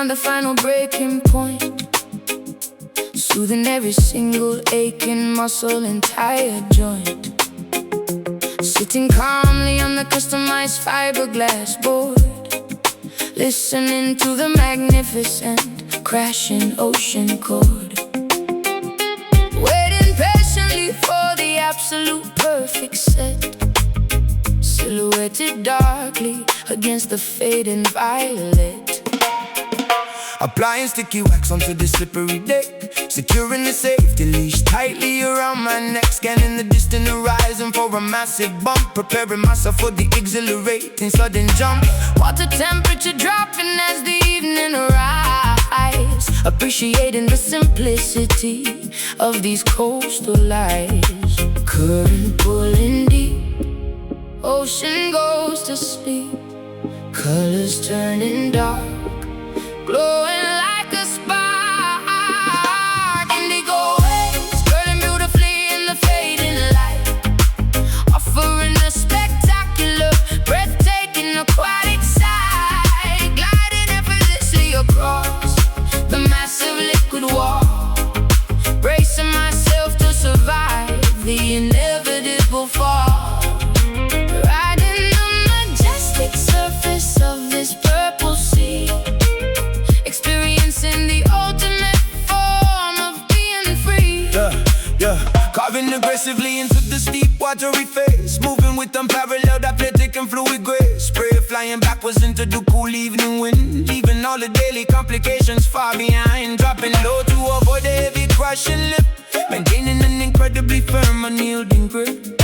the final breaking point, soothing every single aching muscle and tired joint. Sitting calmly on the customized fiberglass board, listening to the magnificent crashing ocean chord, waiting patiently for the absolute perfect set, silhouetted darkly against the fading violet. Applying sticky wax onto the slippery deck, securing the safety leash tightly around my neck. Scanning the distant horizon for a massive bump, preparing myself for the exhilarating sudden jump. Water temperature dropping as the evening arrives, appreciating the simplicity of these coastal lights. Current pulling deep, ocean goes to sleep, colors turning dark, glowing like a spark. Indigo waves curling beautifully in the fading light, offering a spectacular, breathtaking aquatic sight, gliding effortlessly across the massive liquid wall, bracing myself to survive the inevitable fall, riding the majestic surface of this purple sea, experiencing the ultimate form of being free. Carving aggressively into the steep watery face, moving with unparalleled athletic and fluid grace. Spray flying backwards into the cool evening wind, leaving all the daily complications far behind. Dropping low to avoid a heavy crushing lip, maintaining an incredibly firm, unyielding grip.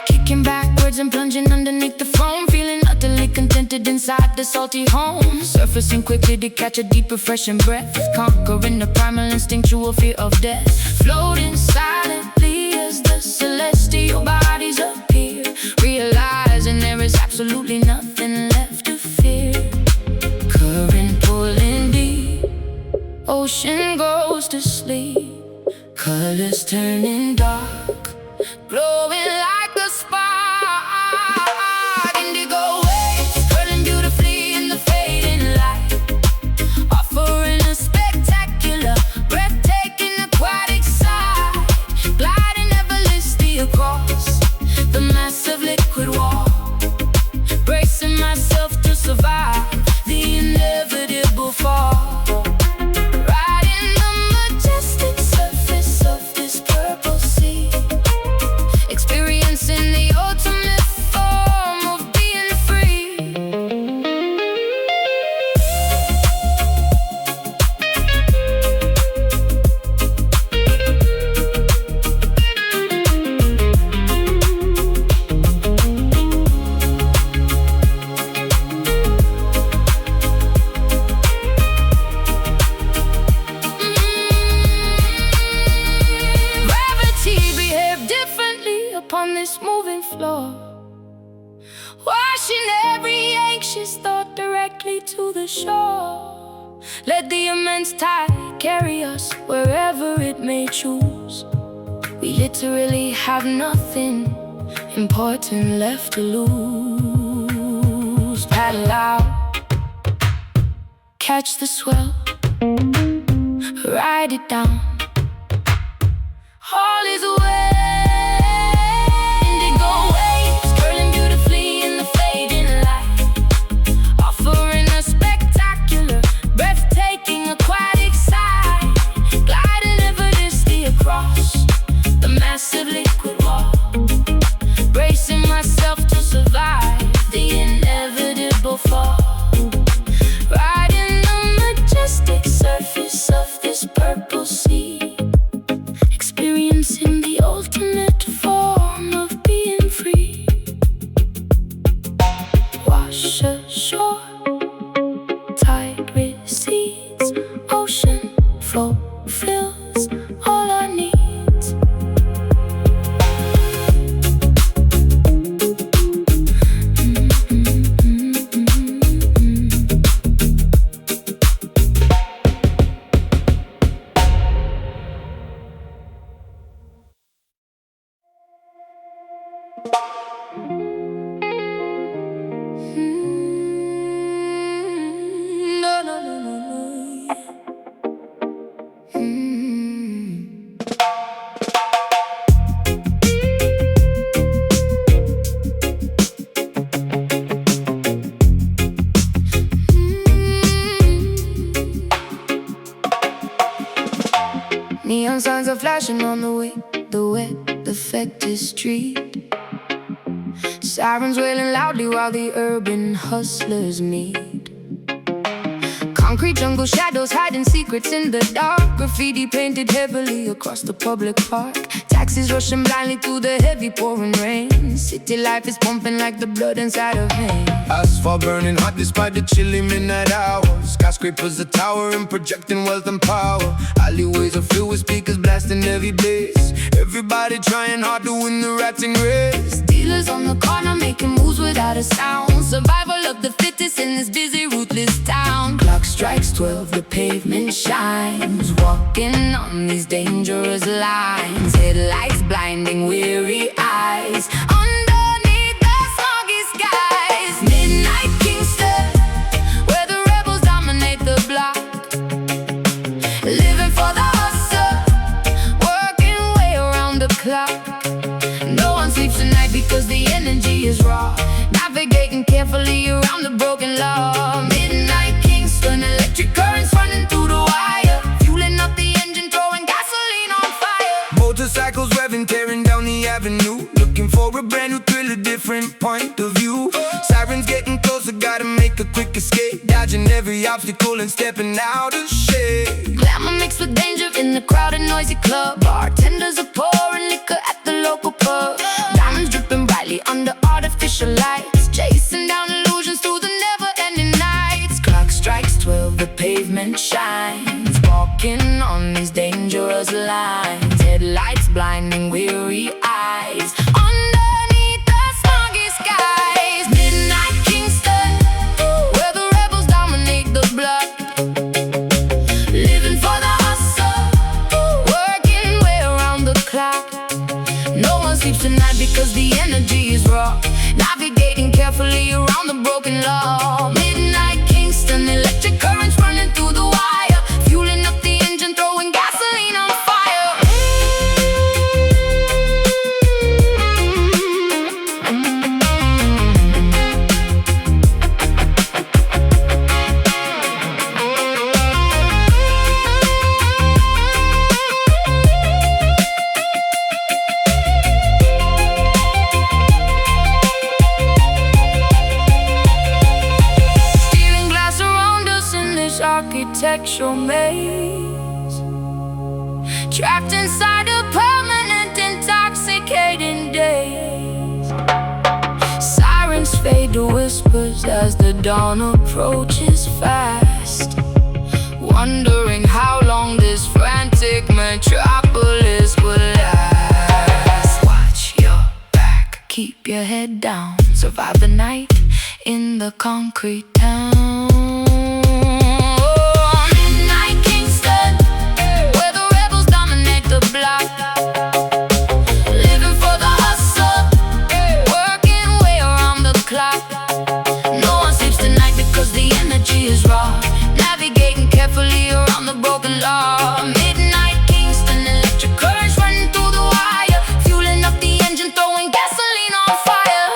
Kicking backwards and plunging underneath the foam, feeling utterly contented inside the salty home. Surfacing quickly to catch a deep, refreshing breath, conquering the primal instinctual fear of death. Floating silently as the celestial bodies appear, realizing there is absolutely nothing left to fear. Current pulling deep, ocean goes to sleep, colors turning dark, glowing like a spark. Indigo waves curling beautifully in the fading light, offering a spectacular, breathtaking aquatic sight, gliding effortlessly across the massive liquid wall, bracing myself to survive the inevitable fall, riding the majestic surface of this purple sea, experiencing the ultimate form of being free. Gravity behaved differently upon this moving floor, washing every anxious thought directly to the shore. Let the immense tide carry us wherever it may choose. We literally have nothing important left to lose. Paddle out, catch the swell, ride it down, all is well. Indigo waves curling beautifully in the fading light, offering a spectacular, breathtaking aquatic sight, gliding effortlessly across the massive liquid wall, bracing myself to survive the inevitable fall, riding the majestic surface of this purple sea, experiencing the ultimate form of being free. Wash ashore, tide recedes, ocean fulfills all our needs. No, no, no, no, no. are flashing on the way, the wet, affected street. Sirens wailing loudly while the urban hustlers meet. Concrete jungle shadows hiding secrets in the dark. Graffiti painted heavily across the public park. Taxis rushing blindly through the heavy pouring rain. City life is pumping like the blood inside of veins. Asphalt burning hot despite the chilly midnight hours. Skyscrapers are towering, projecting wealth and power. Alleyways are filled with speakers blasting every bass. Everybody trying hard to win the ratting race. Dealers on the corner making moves without a sound. Survival of the fittest in this busy, ruthless town. Clock strikes 12, the pavement shines. Walking on these dangerous lines. Headlights blinding weary eyes. Underneath the smoggy skies. Midnight Kingston, where the rebels dominate the block. Living for the hustle, working way around the clock. No one sleeps tonight because the energy is raw. Navigating carefully around the broken law. Midnight Kingston, electric currents running through the wire. Fueling up the engine, throwing gasoline on fire. Motorcycles revving, tearing down the avenue. Looking for a brand new thrill, a different point of view. Sirens getting closer, gotta make a quick escape. Dodging every obstacle and stepping out of shade. Glamour mixed with danger in the crowded, noisy club. Bartenders are pouring liquor at the local pub. Diamonds dripping brightly under artificial lights. Chasing down illusions through the never-ending nights. Clock strikes 12, the pavement shines. Walking on these dangerous lines. Headlights blinding weary eyes. Underneath the smoggy skies. Midnight Kingston, where the rebels dominate the block. Living for the hustle, working way around the clock. No one sleeps tonight because the energy is raw. Navigating carefully around the broken law. Midnight Kingston, electric currents running through the wire. Fueling up the engine, throwing gasoline on fire. Architectural maze, trapped inside a permanent intoxicating daze. Sirens fade to whispers as the dawn approaches fast. Wondering how long this frantic metropolis will last. Watch your back, keep your head down. Survive the night in the concrete town. Living for the hustle, working way around the clock. No one sleeps tonight because the energy is raw. Navigating carefully around the broken law. Midnight Kingston, electric currents running through the wire. Fueling up the engine, throwing gasoline on fire.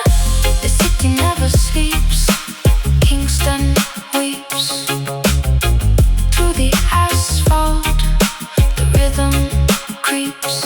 The city never sleeps, Kingston weeps. Through the asphalt, the rhythm creeps.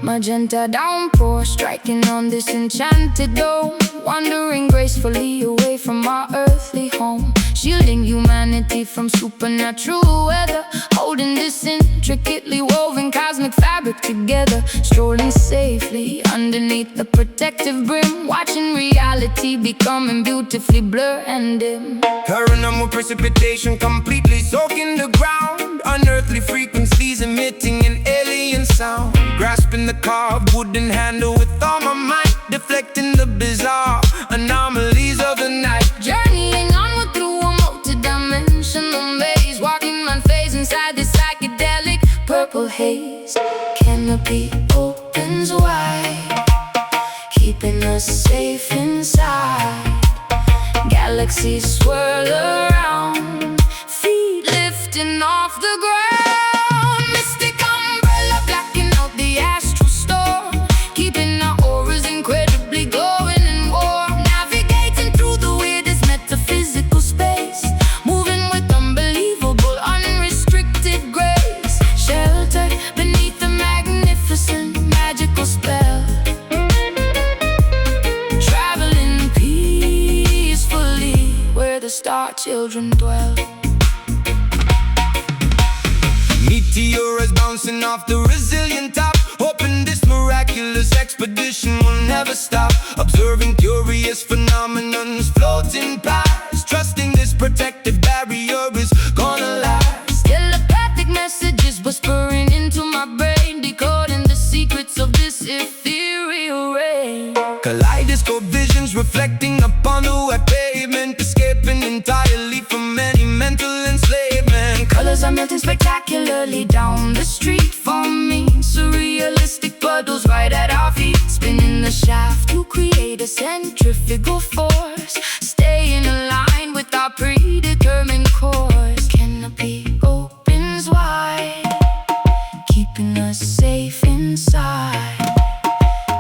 Magenta downpour striking on this enchanted dome. Wandering gracefully away from our earthly home. Shielding humanity from supernatural weather. Holding this intricately woven cosmic fabric together. Strolling safely underneath the protective brim. Watching reality becoming beautifully blurred and dim. Paranormal precipitation completely soaking the ground. ground, unearthly frequencies emitting an alien sound. Grasping the carved wooden handle with all my might, deflecting the bizarre anomalies of the night. Journeying onward through a multi-dimensional maze, walking unfazed inside this psychedelic purple haze. Canopy opens wide, keeping us safe inside. Galaxies swirl around, feet lifting off the ground. Mystic umbrella blacking out the astral storm, keeping our auras incredibly glowing and warm. Navigating through the weirdest metaphysical space, moving with unbelievable unrestricted grace. Sheltered beneath the magnificent magical spell, traveling peacefully where the star children dwell. Meteors bouncing off the resilient top, hoping this miraculous expedition will never stop. Observing curious phenomenons floating past, trusting this protective barrier is gonna last. Telepathic messages whispering into my brain, decoding the secrets of this ethereal rain. Kaleidoscope visions reflecting upon the wet pavement, escaping entirely from any mental enslavement. Colors are melting spectacularly down the street for me. Surrealistic puddles right at our feet, spinning the shaft to create a centrifugal force, staying aligned with our predetermined course. Canopy opens wide, keeping us safe inside.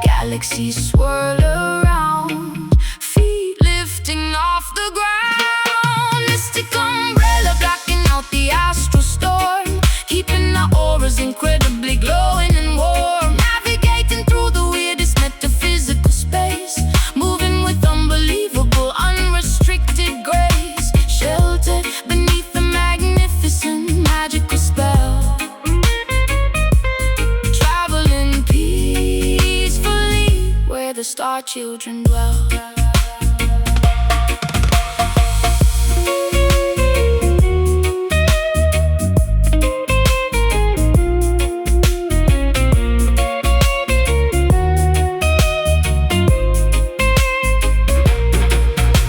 Galaxies swirl around, feet lifting off the ground. Mystic umbrella blocking out the astral storm, keeping our auras incredibly glowing and warm. Navigating through the weirdest metaphysical space, moving with unbelievable unrestricted grace. Sheltered beneath the magnificent magical spell, traveling peacefully where the star children dwell.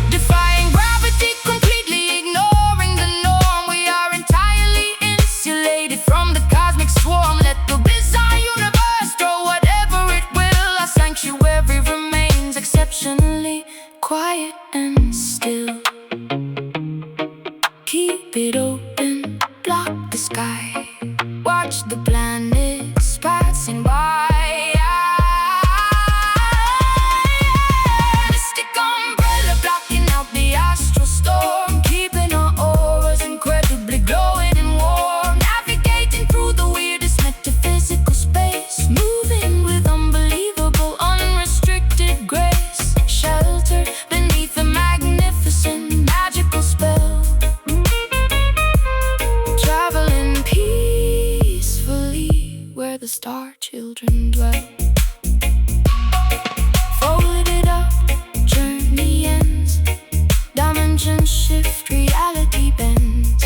Defying gravity, completely ignoring the norm, we are entirely insulated from the cosmic swarm. Let the bizarre universe throw whatever it will, our sanctuary remains exceptionally quiet and still. Keep it open, block the sky, watch the planets passing by. Mystic umbrella blocking out the astral storm, keeping our auras incredibly glowing and warm. Navigating through the weirdest metaphysical space, moving with unbelievable unrestricted grace. Sheltered beneath the magnificent magical spell, traveling peacefully where the star children dwell. Folded up, journey ends, dimensions shift, reality bends.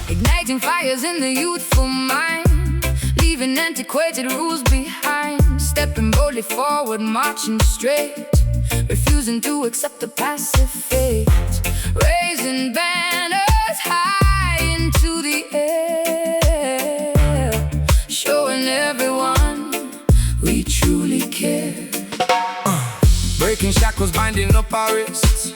Igniting fires in the youthful mind, leaving antiquated rules behind. Stepping boldly forward, marching straight, refusing to accept the passive fate. Raising banners high into the air, showing everyone shackles binding up our wrists,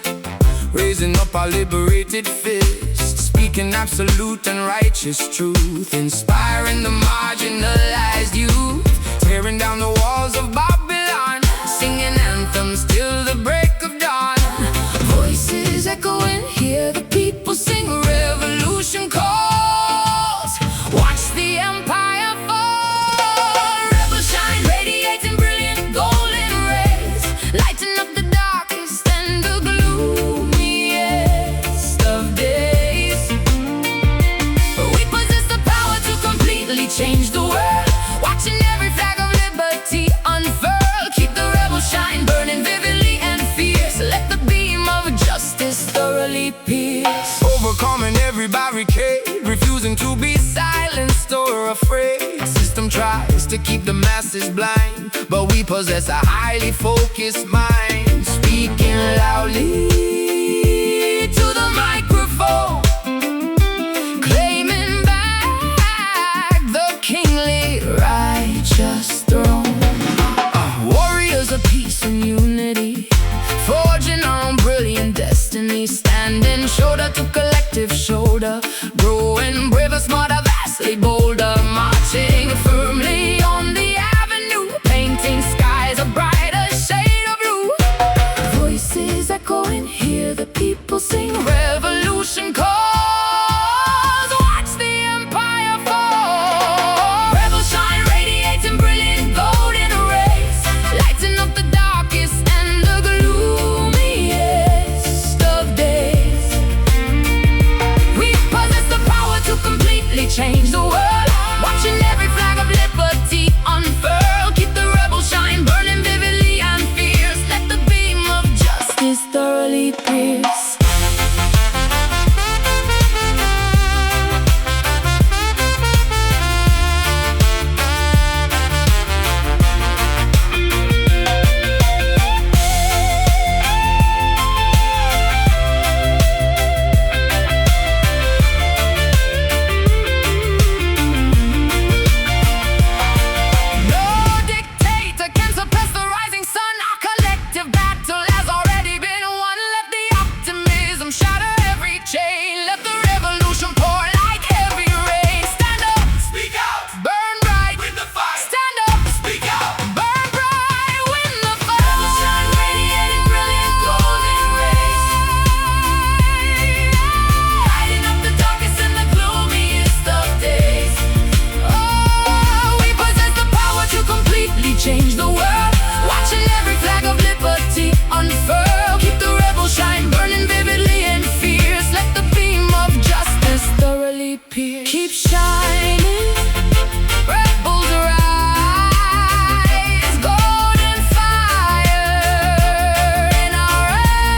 raising up our liberated fists, speaking absolute and righteous truth, inspiring the marginalized youth, tearing down the walls of Babylon, singing anthems till the break of dawn. Voices echoing, hear the people sing, revolution calls. Watch the empire fall. Rebels shine, radiating brilliant golden rays, lighting up the darkest and the gloomiest of days. We possess the power to completely change the world, watching every flag of liberty unfurl. Keep the rebel shine burning vividly and fierce, let the beam of justice thoroughly pierce. Overcoming every barricade, refusing to be silenced or afraid. System tries to keep the masses blind, but we possess a highly focused mind, speaking loudly to the microphone, claiming back the kingly righteous throne. Warriors of peace and unity, forging our own brilliant destiny, standing shoulder to collective shoulder, growing braver, smarter, vastly bolder, marching firmly on the avenue, painting skies a brighter shade of blue. Voices echoing, hear the people sing, revolution calls. Watch the empire fall. Rebels shine, radiating brilliant golden rays, lighting up the darkest and the gloomiest of days. We possess the power to completely change the world, watching every flag of liberty unfurl. Keep the rebel shine burning vividly and fierce, let the beam of justice thoroughly pierce. Change the world, watching every flag of liberty unfurl. Keep the rebel shine burning vividly and fierce, let the beam of justice thoroughly pierce. Keep shining, rebels rise, golden fire in our eyes.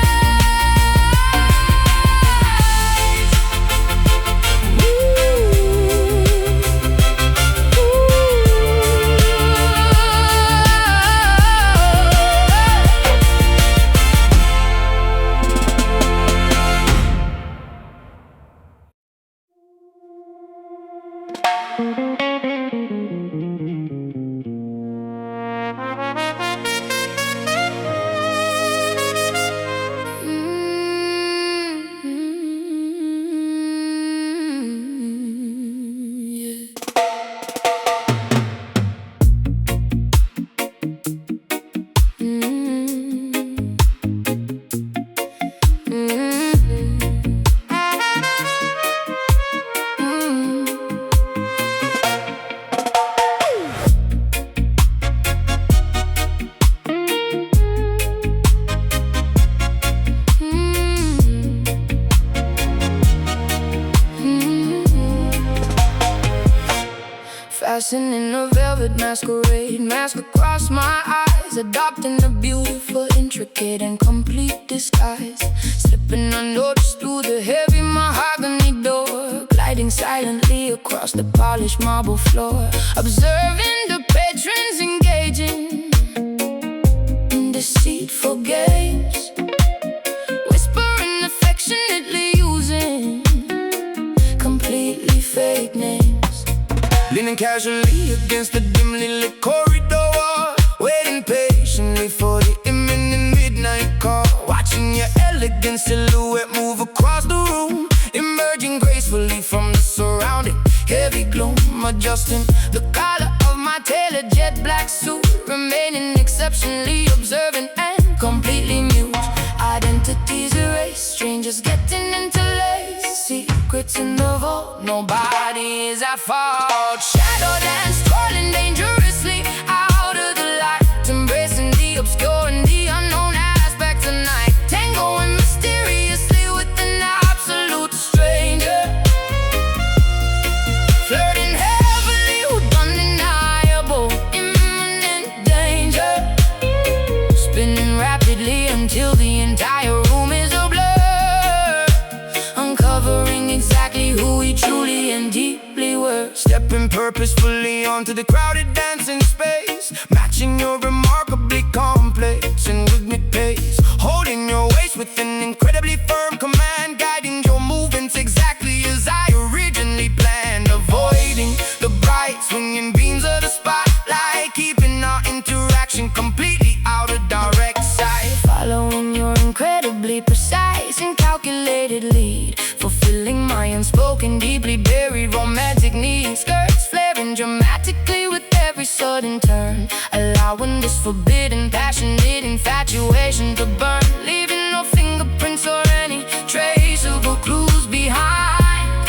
Fastening a velvet masquerade, mask across my eyes, adopting a beautiful, intricate, and complete disguise. Slipping unnoticed through the heavy mahogany door, gliding silently across the polished marble floor, observing the patrons engaging in deceitful games, whispering affectionately, using completely fake names. Leaning casually against the dimly lit corridor, waiting patiently for the imminent midnight call. elegant silhouette move across the room, emerging gracefully from the surrounding heavy gloom. Adjusting the collar of my tailored jet black suit, remaining exceptionally observant and completely mute. Identities erased, strangers getting interlaced, secrets in the vault, nobody is at fault. Shadow dance, twirling dangerously out of the light, embracing the obscure and the unknown aspects of night, tangoing mysteriously with an absolute stranger, flirting heavily with undeniable imminent danger, spinning rapidly until the entire room is a blur, uncovering exactly who we truly and deeply were. Stepping purposefully onto the crowded dancing space, matching your remarkably complex and rhythmic pace, holding your waist with an incredibly firm command, guiding your movements exactly as I originally planned, avoiding the bright swinging beams of the spotlight, keeping our interaction completely out of direct sight, following your incredibly precise and calculated lead, fulfilling my unspoken, deeply buried romantic needs. Skirts flaring dramatically with every sudden turn, allowing this forbidden, passionate infatuation to burn, leaving no fingerprints or any traceable clues behind,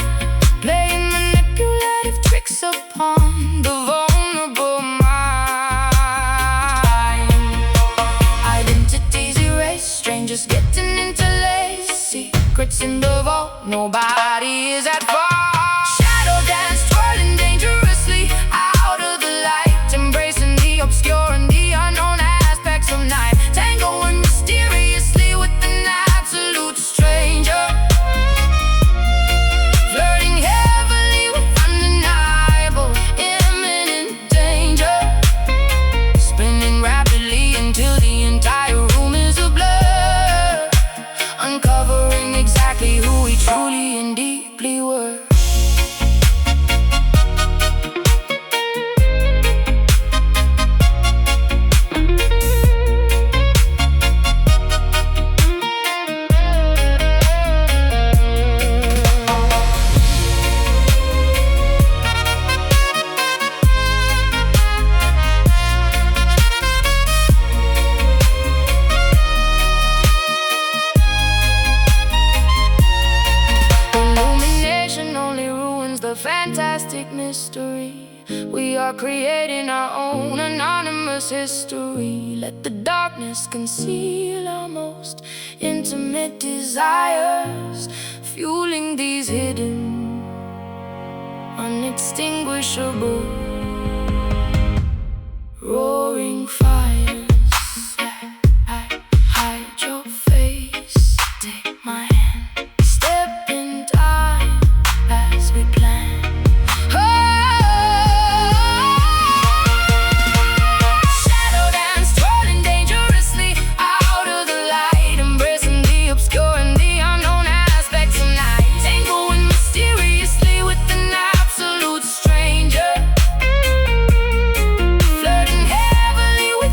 playing manipulative tricks upon the vulnerable mind. Identities erased, strangers getting interlaced, secrets in the vault, nobody is at fault. Shadow dance, twirling dangerously out of the light, embracing the obscure and the unknown aspects of night, tangoing mysteriously with an absolute stranger, flirting heavily with undeniable imminent danger, spinning rapidly until the entire room is a blur, uncovering exactly who we truly and deeply were. Illumination only ruins the fantastic mystery. We are creating our own anonymous history. Let the darkness conceal our most intimate desires, fueling these hidden, unextinguishable, roaring fires. Hide your face, take my hand, step in time as we plan. Shadow dance, twirling dangerously out of the light, embracing the obscure and the unknown aspects of night, tangoing mysteriously with an absolute stranger, flirting heavily with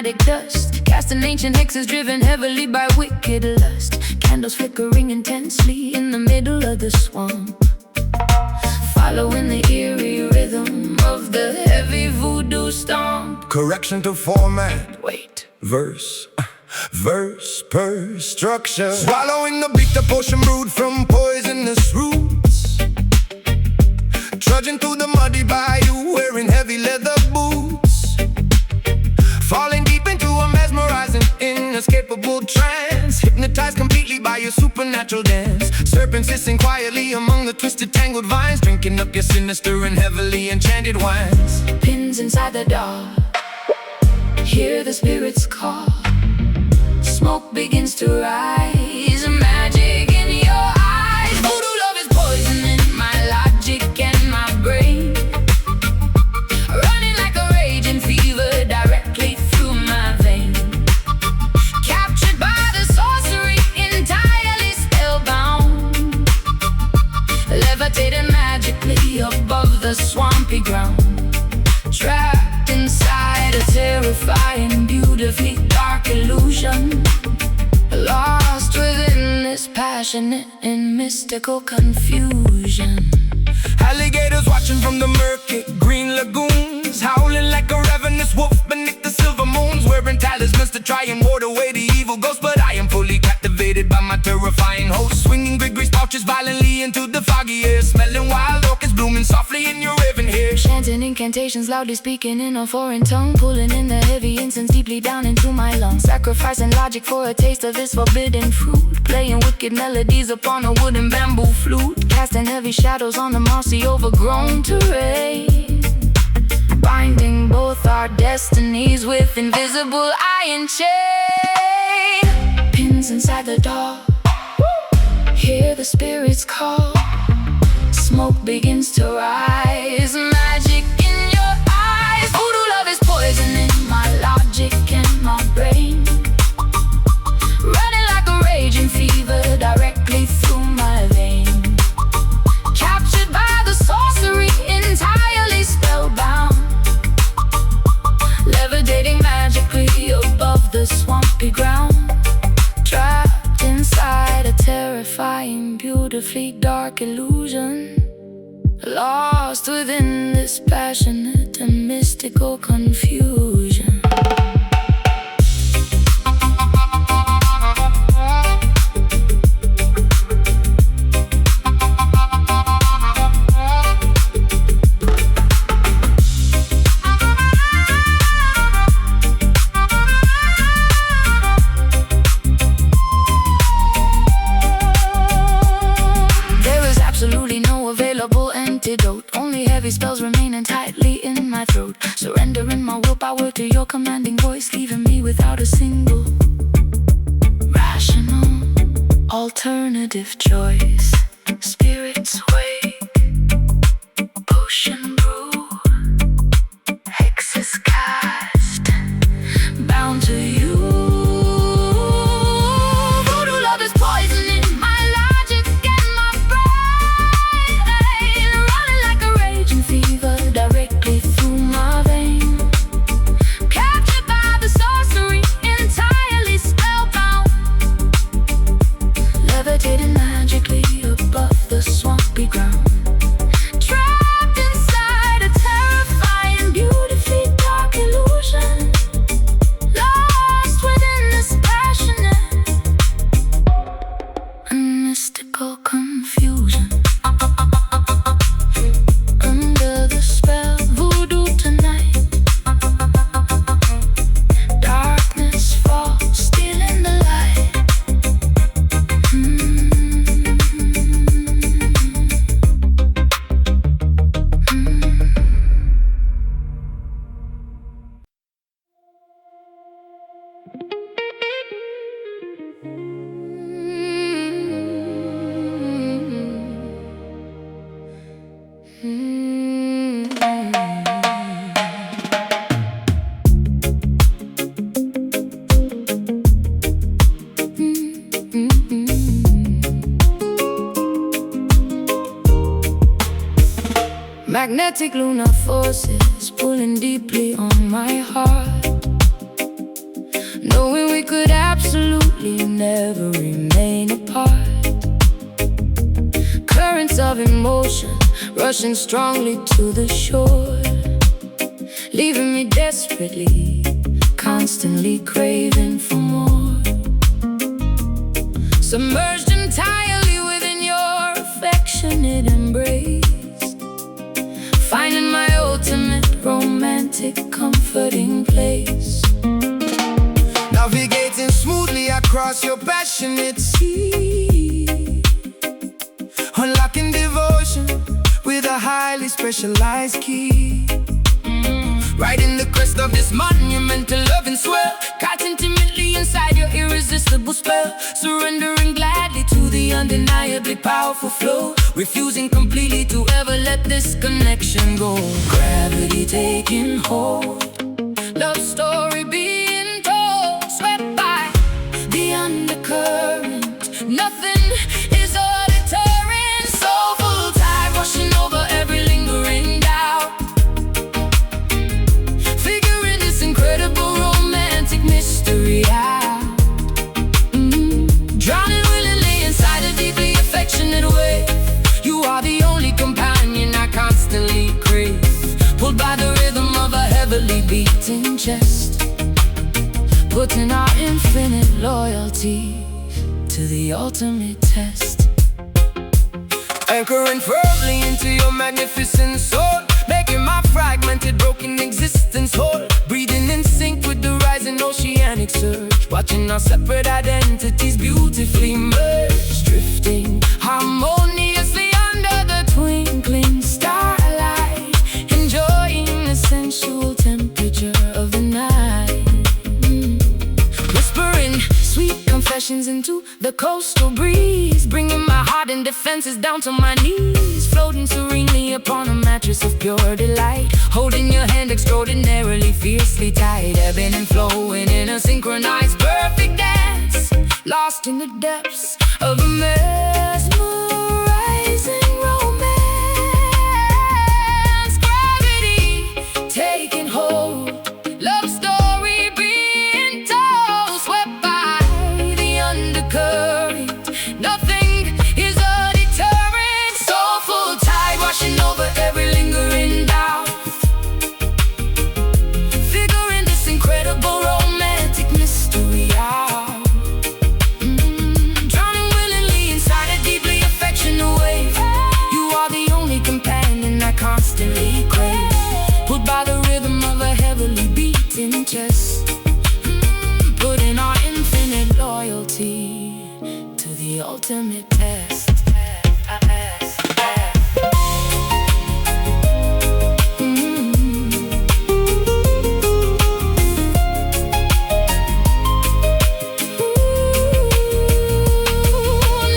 hypnotic dust, casting ancient hexes driven heavily by wicked lust. Candles flickering intensely in the middle of the swamp, following the eerie rhythm of the heavy voodoo stomp. Correction to format. Wait. Verse per structure. Swallowing the bitter potion brewed from poisonous roots. Trudging through the muddy bayou, wearing heavy leather boots. Falling deep into a mesmerizing, inescapable trance. Hypnotized completely by your supernatural dance. Serpents hissing quietly among the twisted, tangled vines, drinking up your sinister and heavily enchanted wines. Pins inside the dark, hear the spirits call. Smoke begins to rise, magic in your eyes. Voodoo love is poisoning my logic and my brain, running like a raging fever directly through my vein. Captured by the sorcery, entirely spellbound, levitating magically above the swampy ground. Trapped inside a terrifying, beautifully dark illusion, lost within this passionate and mystical confusion. Alligators watching from the murky green lagoons, howling like a ravenous wolf beneath the silver moons, wearing talismans to try and ward away the evil ghost. But I am fully captivated by my terrifying host, swinging gree pouches violently into the foggy air, smelling wild orchids blooming softly in your raven hair. Chanting incantations, loudly speaking in a foreign tongue, pulling in the heavy incense deeply down into my lungs. Sacrificing logic for a taste of this forbidden fruit, playing wicked melodies upon a wooden bamboo flute, casting heavy shadows on the mossy overgrown terrain, binding both our destinies with invisible iron chain. Pins inside the dark, hear the spirits call. Smoke begins to rise, magic in your eyes. Voodoo love is poisoning my logic and my brain, running like a raging fever directly through my vein. Captured by the sorcery, entirely spellbound, levitating magically above the swampy ground. Trapped inside a terrifying, beautifully dark illusion, lost within this passionate and mystical confusion. Only heavy spells remaining tightly in my throat, surrendering my willpower to your commanding voice, leaving me without a single rational alternative choice. Spirits wake, potion brew, hexes cast, bound to you. Voodoo love is poisoning my logic and my brain, running like a raging fever directly through my vein. Captured by the sorcery, entirely spellbound, levitating magically above the swampy ground. Trapped inside a terrifying, beautifully dark illusion, lost within this passionate and mystical confusion. Under the spell, voodoo tonight, darkness falls, stealing the light. Magnetic lunar forces pulling deeply on my heart, ocean, rushing strongly to the shore, leaving me desperately, constantly craving for more. Submerged entirely within your affectionate embrace, finding my ultimate romantic comforting place. Navigating smoothly across your passionate sea, unlocking devotion with a highly specialized key. Riding the crest of this monumental loving swell, caught intimately inside your irresistible spell, surrendering gladly to the undeniably powerful flow, refusing completely to ever let this connection go. Gravity taking hold, Love story being told, swept by the undercurrent. Nothing is a deterrent. Soulful tide rushing over every lingering doubt, figuring this incredible romantic mystery out. Drowning willingly inside a deeply affectionate wave. You are the only companion I constantly crave, pulled by the rhythm of a heavily beating chest, putting our infinite loyalty to the ultimate test. anchoring firmly into your magnificent soul, making my fragmented, broken existence whole. Breathing in sync with the rising oceanic surge, watching our separate identities beautifully merge, drifting harmoniously under the twinkling starlight, enjoying the sensual temperature of the night. Whispering sweet confessions into the coastal breeze, bringing my heart and defenses down to my knees, floating serenely upon a mattress of pure delight, holding your hand extraordinarily fiercely tight, ebbing and flowing in a synchronized perfect dance, lost in the depths of a mesmerizing romance. Gravity taking hold, love story being told, swept by the undercurrent. Nothing is a deterrent. Soulful tide washing over every lingering doubt, figuring this incredible romantic mystery out. Drowning willingly inside a deeply affectionate wave. You are the only companion I constantly crave, pulled by the rhythm of a heavily beating chest, putting our infinite loyalty to the ultimate test.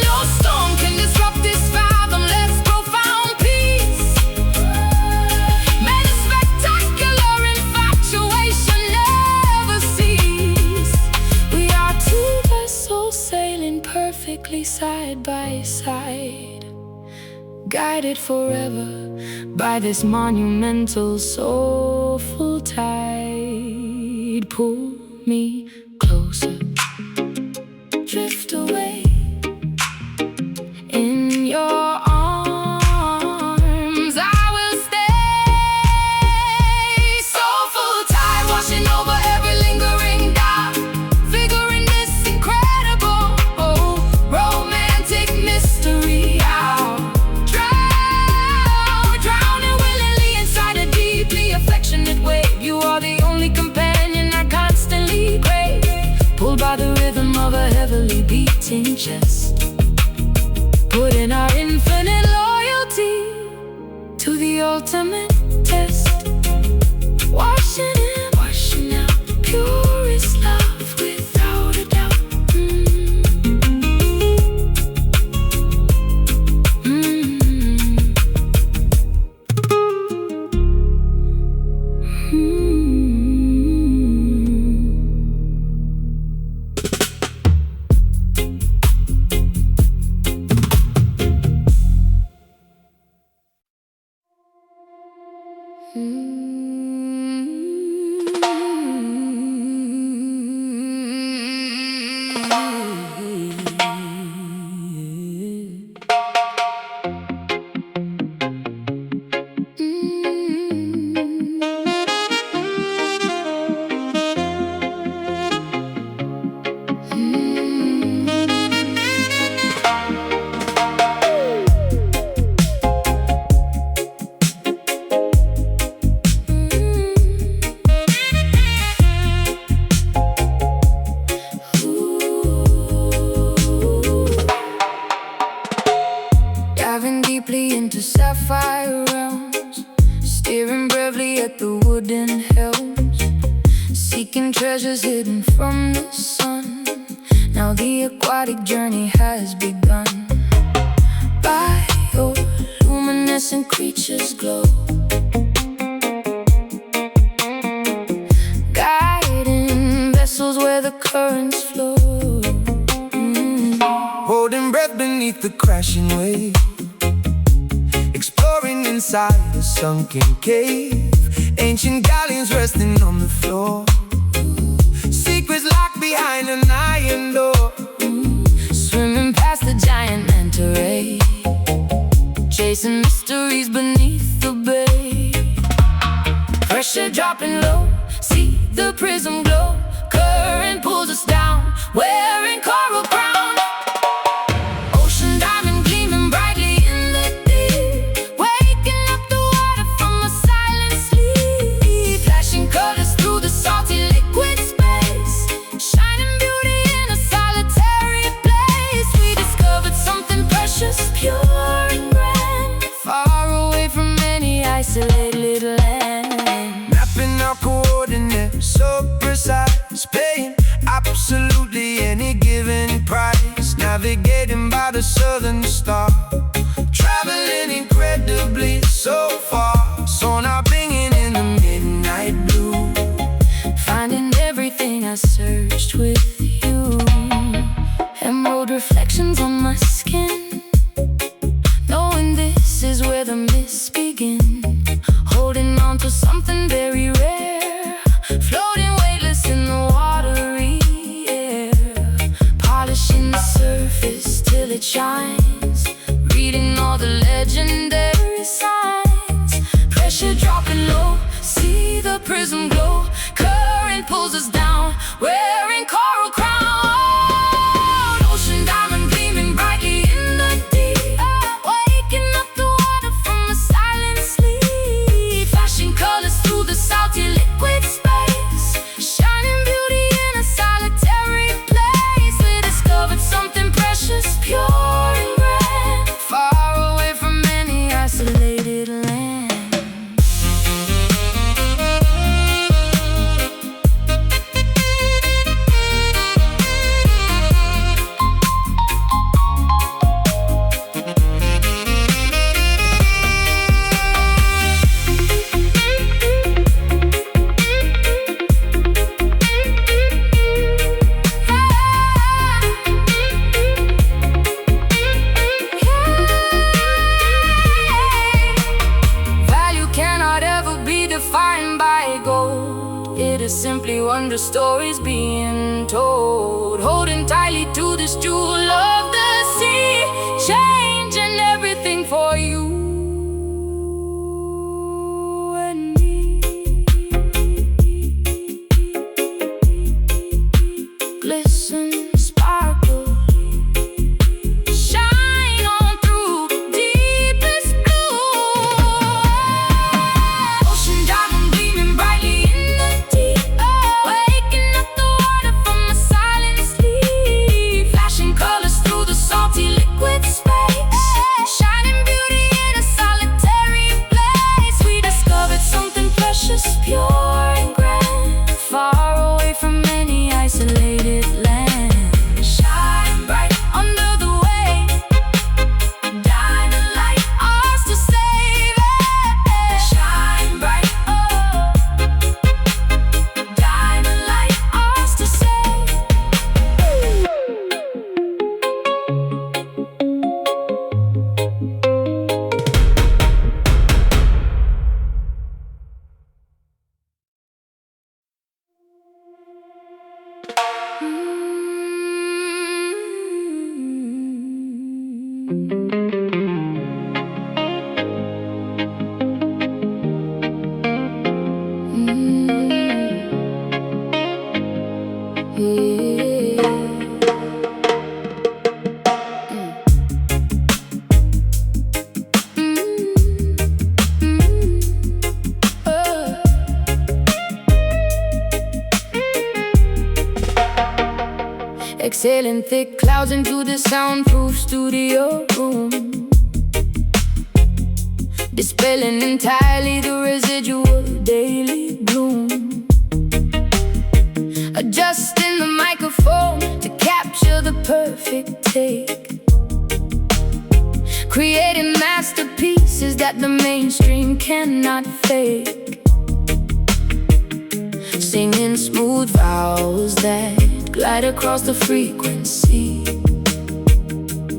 No storm can disrupt this fathomless profound peace. May the spectacular infatuation never cease. We are two vessels sailing perfectly side by side, guided forever by this monumental soulful tide. Pull me closer, drift away in your arms. I will stay. Soulful tide washing over every lingering doubt, figuring this incredible romantic mystery out. Drowning willingly inside a deeply affectionate wave. You are the only companion I constantly crave, pulled by the rhythm of a heavily beating chest, putting our infinite loyalty to the ultimate test. Washing in, washing out the purest love without a doubt. treasures hidden from the sun. Now the aquatic journey has begun. Bioluminescent creatures glow, guiding vessels where the currents flow. Holding breath beneath the crashing wave, exploring inside a sunken cave. Ancient galleons resting on the floor, secrets locked behind an iron door. Swimming past the giant manta ray, chasing mysteries beneath the bay. Pressure dropping low, see the prism glow. Current pulls us down, wearing coral crown. Ocean diamond gleaming brightly in the deep, waking up the water from a silent sleep. Flashing colors through the salty liquid space, shining beauty in a solitary place. We discovered something precious, pure and grand, far away from any isolated land. Mapping our coordinates so precise, paying absolutely any given price. Navigating by the southern star, traveling incredibly so far. Sonar bringing in the midnight blue, Finding everything I searched with you. Emerald reflections on my skin, knowing this is where the mists begin. Holding on to something very rare, floating weightless in the watery air. Polishing the surface till it shines, reading all the legendary signs. Pressure dropping low, see the prism glow. Current pulls us down, wearing coral crown. Ocean diamond gleaming brightly in the deep, waking up the water from a silent sleep. Flashing colors through the salty liquid space, shining beauty in a solitary place. We discovered something precious, pure and grand, far away from any isolated land. Value cannot ever be defined by gold. It is simply wonder stories being told. Holding tightly to this jewel of the sea, changing everything for you and me. Glisten, sparkle, shine on through deepest blue. Ocean diamond gleaming brightly in the deep, waking up the water from a silent sleep. Flashing colors through the salty liquid space, shining beauty in a solitary place. We discovered something precious, pure and grand, far away from any isolated land. Shine bright under the wave, dynamite ours to save it. Shine bright, oh, dynamite ours to save. Exhaling thick clouds into the soundproof studio room, dispelling entirely the residual daily gloom. adjusting the microphone to capture the perfect take, creating masterpieces that the mainstream cannot fake, singing smooth vowels that glide across the frequency,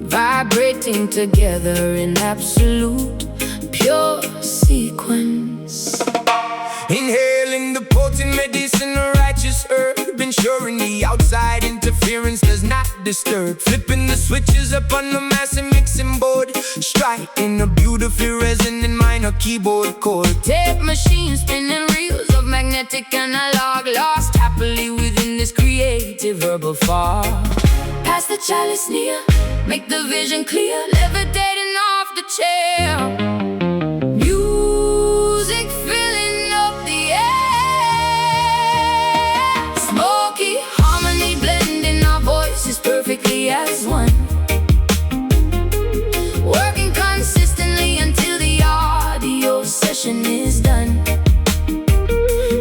vibrating together in absolute pure sequence. Inhaling the potent medicine of righteous herb, ensuring the outside interference does not disturb. Flipping the switches up on the massive mixing board, striking a beautifully resonant minor keyboard chord. Tape machine spinning reels of magnetic analog, lost happily within this creative verbal fog. Pass the chalice near, make the vision clear, levitating off the chair. Perfectly as one, working consistently until the audio session is done.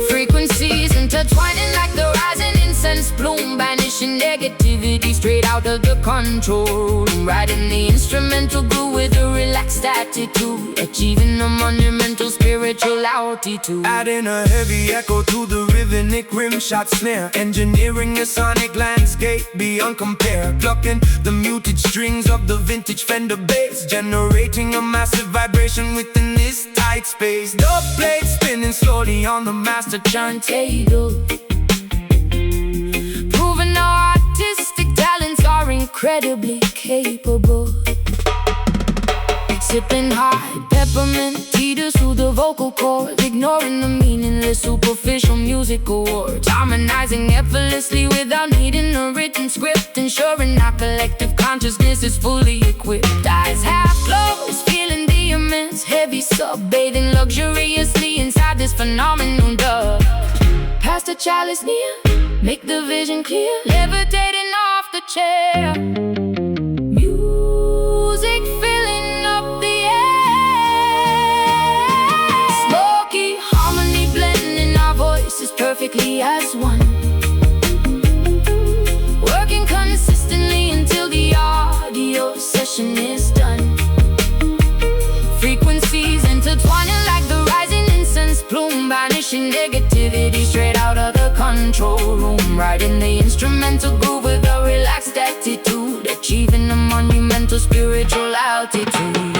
Frequencies intertwining like the rising incense plume, banishing negativity straight out of the control room. Riding the instrumental groove with a relaxed attitude, achieving a monumental spiritual altitude. Adding a heavy echo to the rhythmic rim shot snare, engineering a sonic landscape beyond compare. Plucking the muted strings of the vintage Fender bass, generating a massive vibration within this tight space. The blade spinning slowly on the master turntable, proving our artistic talents are incredibly capable. Sipping high peppermint tea to soothe the vocal cords, ignoring the meaningless superficial music awards, harmonizing effortlessly without needing a written script, ensuring our collective consciousness is fully equipped. Eyes half closed, feeling the immense heavy sub-bathing luxuriously inside this phenomenal dub. Pass the chalice near, make the vision clear, levitating off the chair. Music filling up the air, smoky harmony blending our voices perfectly as one, working consistently until the audio session is done. Frequencies intertwining like the rising incense plume, banishing negativity straight out of the control room. Riding the instrumental groove with a relaxed attitude, achieving a monumental spiritual altitude.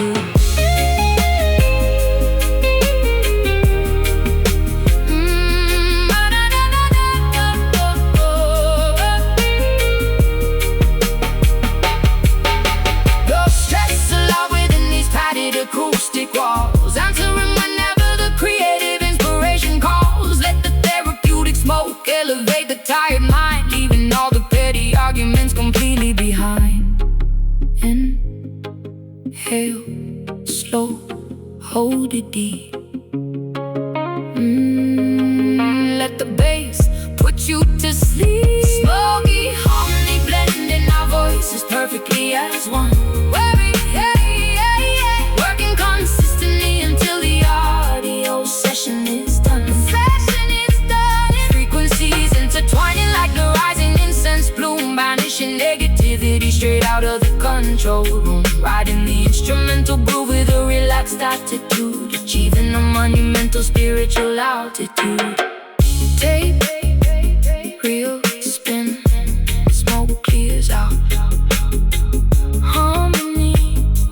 Acoustic walls, answering whenever the creative inspiration calls. Let the therapeutic smoke elevate the tired mind, leaving all the petty arguments completely behind. Inhale, slow, hold it deep. Let the bass put you to sleep. Smoky harmony blending our voices perfectly as one. Consistently until the audio session is done. Frequencies intertwining like the rising incense plume, banishing negativity straight out of the control room. Riding the instrumental groove with a relaxed attitude, achieving a monumental spiritual altitude. Tape, reel, spin, smoke clears out. Harmony,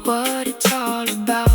what it's all about.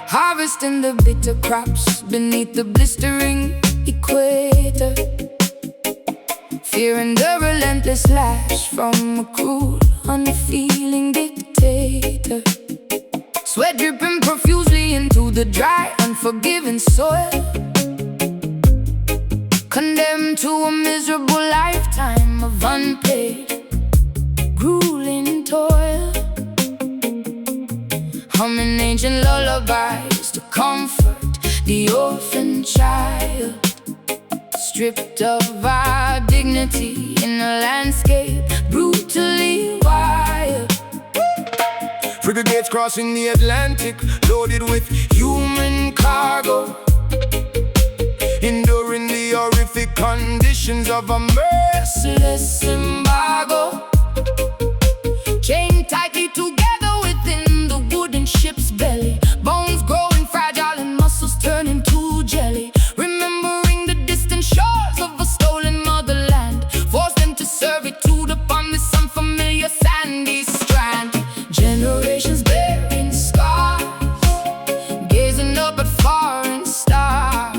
harvesting the bitter crops beneath the blistering equator, fearing the relentless lash from a cruel, unfeeling dictator. Sweat dripping profusely into the dry, unforgiving soil, condemned to a miserable lifetime of unpaid, grueling toil, humming ancient lullabies to comfort the orphan child, stripped of our dignity in a landscape brutally wild. Frigates crossing the Atlantic, loaded with human cargo, enduring the horrific conditions of a merciless embargo, chained tightly together within the wooden ship's belly, bones growing fragile and muscles turning to jelly, remembering the distant shores of a stolen motherland, forced them to servitude upon this unfamiliar sandy strand. Generations bearing scars, gazing up at foreign stars,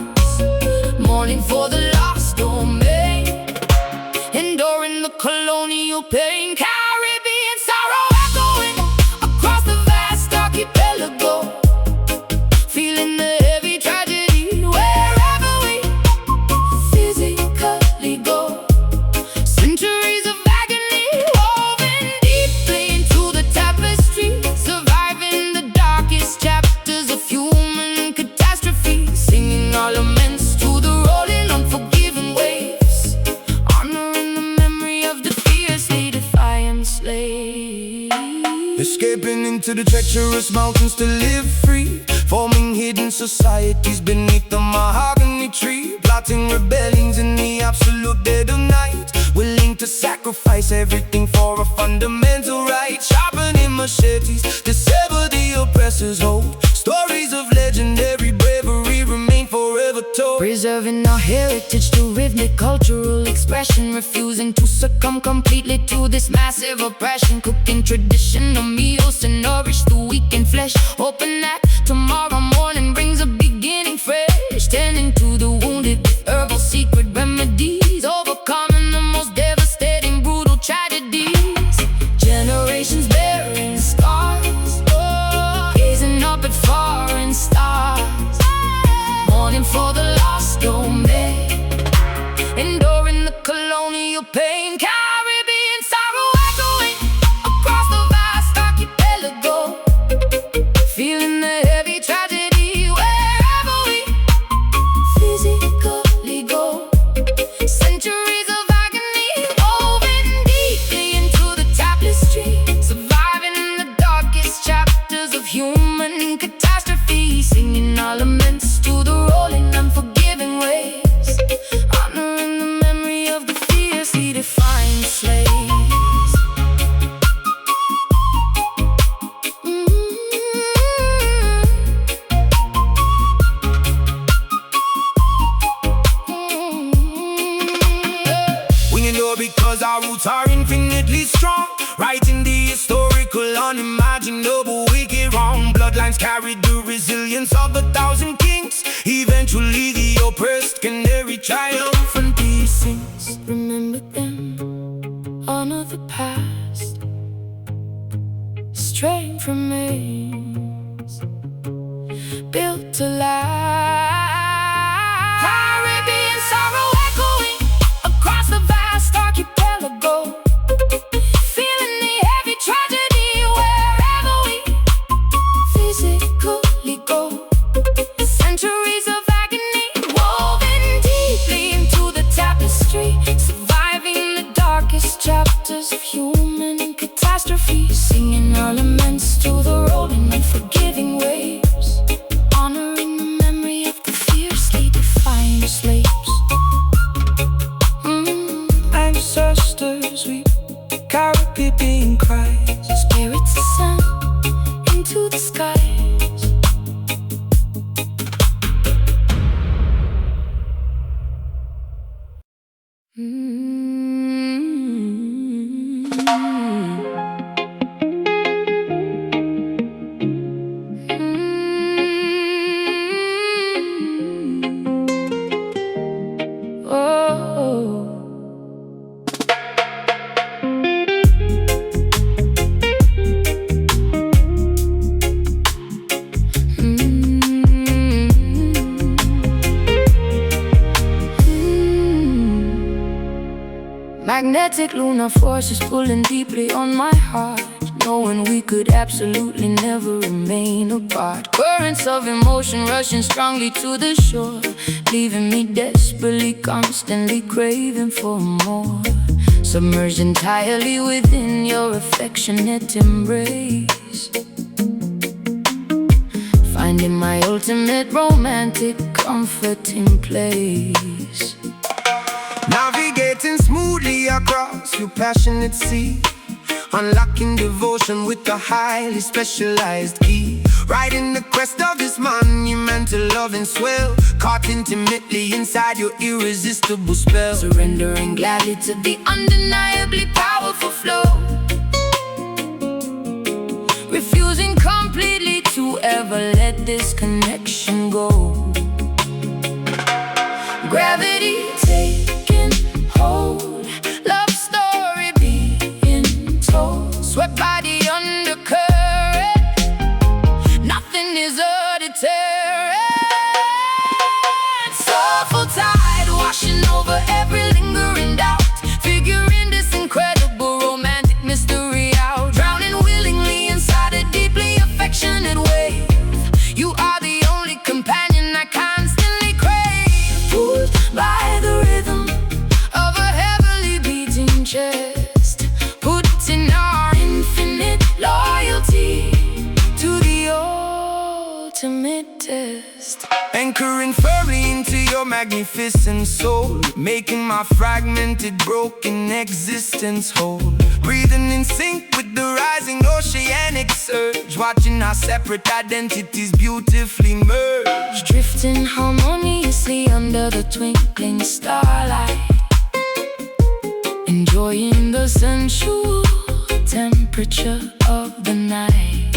mourning for the lost domain, enduring the colonial pain. Caribbean sorrow echoing across the vast archipelago, feeling the heavy tragedy wherever we physically go. Centuries of agony woven deeply into the tapestry, surviving the darkest chapters of human catastrophe, singing our laments to the rolling, unforgiving waves, honoring the memory of the fiercely defiant slaves. Escaping into the treacherous mountains to live free, forming hidden societies beneath the mahogany tree, plotting rebellions in the absolute dead of night, willing to sacrifice everything for a fundamental right, sharpening machetes to sever the oppressor's hold. Stories of legendary bravery remain forever told, Preserving our heritage through rhythmic cultural expression, refusing to succumb completely to this massive oppression, cooking traditional meals to nourish the weak in flesh, hoping that tomorrow morning brings a beginning fresh, tending to the wounded with herbal secret remedies, overcoming the most devastating brutal tragedies. Generations bearing scars, gazing up at foreign stars, mourning for the lost domain, enduring the colonial pain. Caribbean sorrow echoing across the vast archipelago, feeling the heavy tragedy wherever we physically go. Centuries of agony woven deeply into the tapestry, surviving the darkest chapters of human catastrophe, singing our laments to the rolling, unforgiving waves, honoring the memory of the fiercely defiant slaves. we endure because our roots are infinitely strong, writing the historical, unimaginable, wicked wrong. Bloodlines carried the resilience of 1,000 kings, eventually the oppressed can carry triumphant peace. Remember them, honor the past, straying from remains built to last. Caribbean sorrow echoing across the vast archipelago, feeling the heavy tragedy wherever we physically go. Centuries of agony woven deeply into the tapestry, surviving the darkest chapters of human catastrophe, singing our laments to the rolling, unforgiving waves, honoring the Magnetic lunar forces pulling deeply on my heart, knowing we could absolutely never remain apart. Currents of emotion rushing strongly to the shore, leaving me desperately, constantly craving for more. Submerged entirely within your affectionate embrace, finding my ultimate romantic comforting place. Navigating smoothly across your passionate sea, unlocking devotion with a highly specialized key. Riding the crest of this monumental loving swell, caught intimately inside your irresistible spell. Surrendering gladly to the undeniably powerful flow, refusing completely to ever let this connection go. Gravity taking hold, love story being told, swept by the undercurrent, nothing is a deterrent. Soulful tide washing over every lingering doubt, figuring this incredible romantic mystery out, drowning willingly inside a deeply affectionate wave. You are the only companion I constantly crave, pulled by the rhythm of a heavily beating chest, putting our infinite loyalty to the ultimate test. Anchoring firmly into your magnificent soul, making my fragmented, broken existence whole. Breathing in sync with the rising oceanic surge, watching our separate identities beautifully merge. Drifting harmoniously under the twinkling starlight, enjoying the sensual temperature of the night,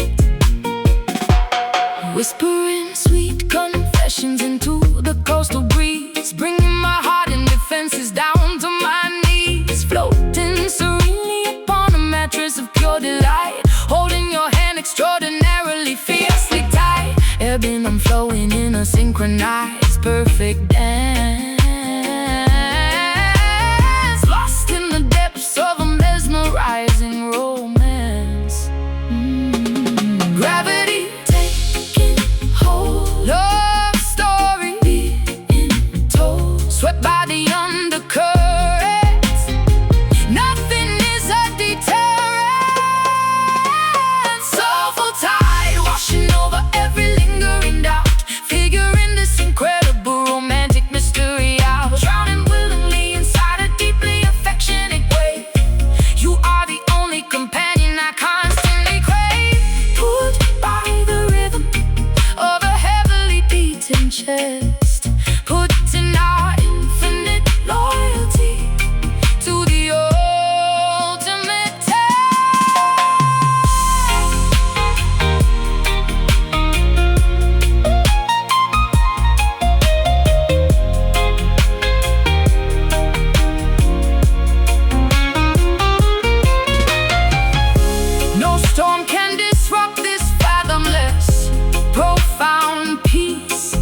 whispering sweet confessions into the coastal breeze, bringing my heart and defenses down to my knees, floating serenely upon a mattress of pure delight, holding your hand extraordinarily fiercely tight, ebbing and flowing in a synchronized perfect dance, lost in the depths of a mesmerizing romance. Gravity taking hold, love story being told, swept by the undercurrent, nothing is a deterrent. Soulful tide washing over every lingering doubt, figuring this incredible romantic mystery out, drowning willingly inside a deeply affectionate wave. You are the only companion I constantly crave, pulled by the rhythm of a heavily beating chest, putting our infinite loyalty to the ultimate test. No storm can disrupt this fathomless, profound peace,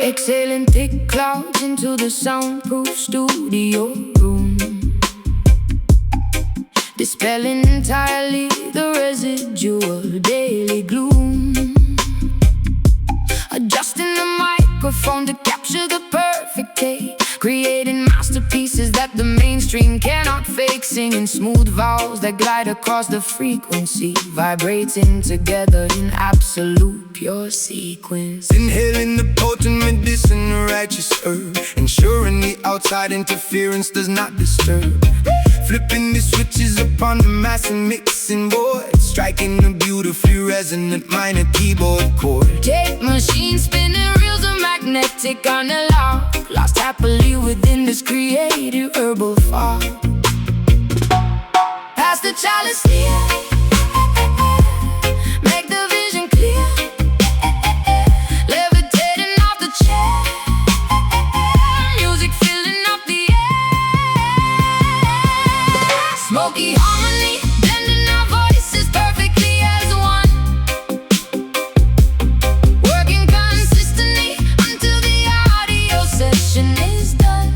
Exhaling thick clouds into the soundproof studio room, dispelling entirely the residual daily gloom. Adjusting the microphone to capture the perfect take, creating masterpieces that the mainstream cannot fake. Singing smooth vowels that glide across the frequency, vibrating together in absolute pure sequence. Inhaling the potent medicine, a righteous herb, ensuring the outside interference does not disturb. Flipping the switches upon the mass and mixing board, striking a beautifully resonant minor keyboard chord. Tape machine spinning, reels are magnetic on a lock, lost happily within this creative herbal fog. Pass the chalice near, make the vision clear, levitating off the chair, music filling up the air. Smoky harmony, blending our voices perfectly as one, working consistently until the audio session is done.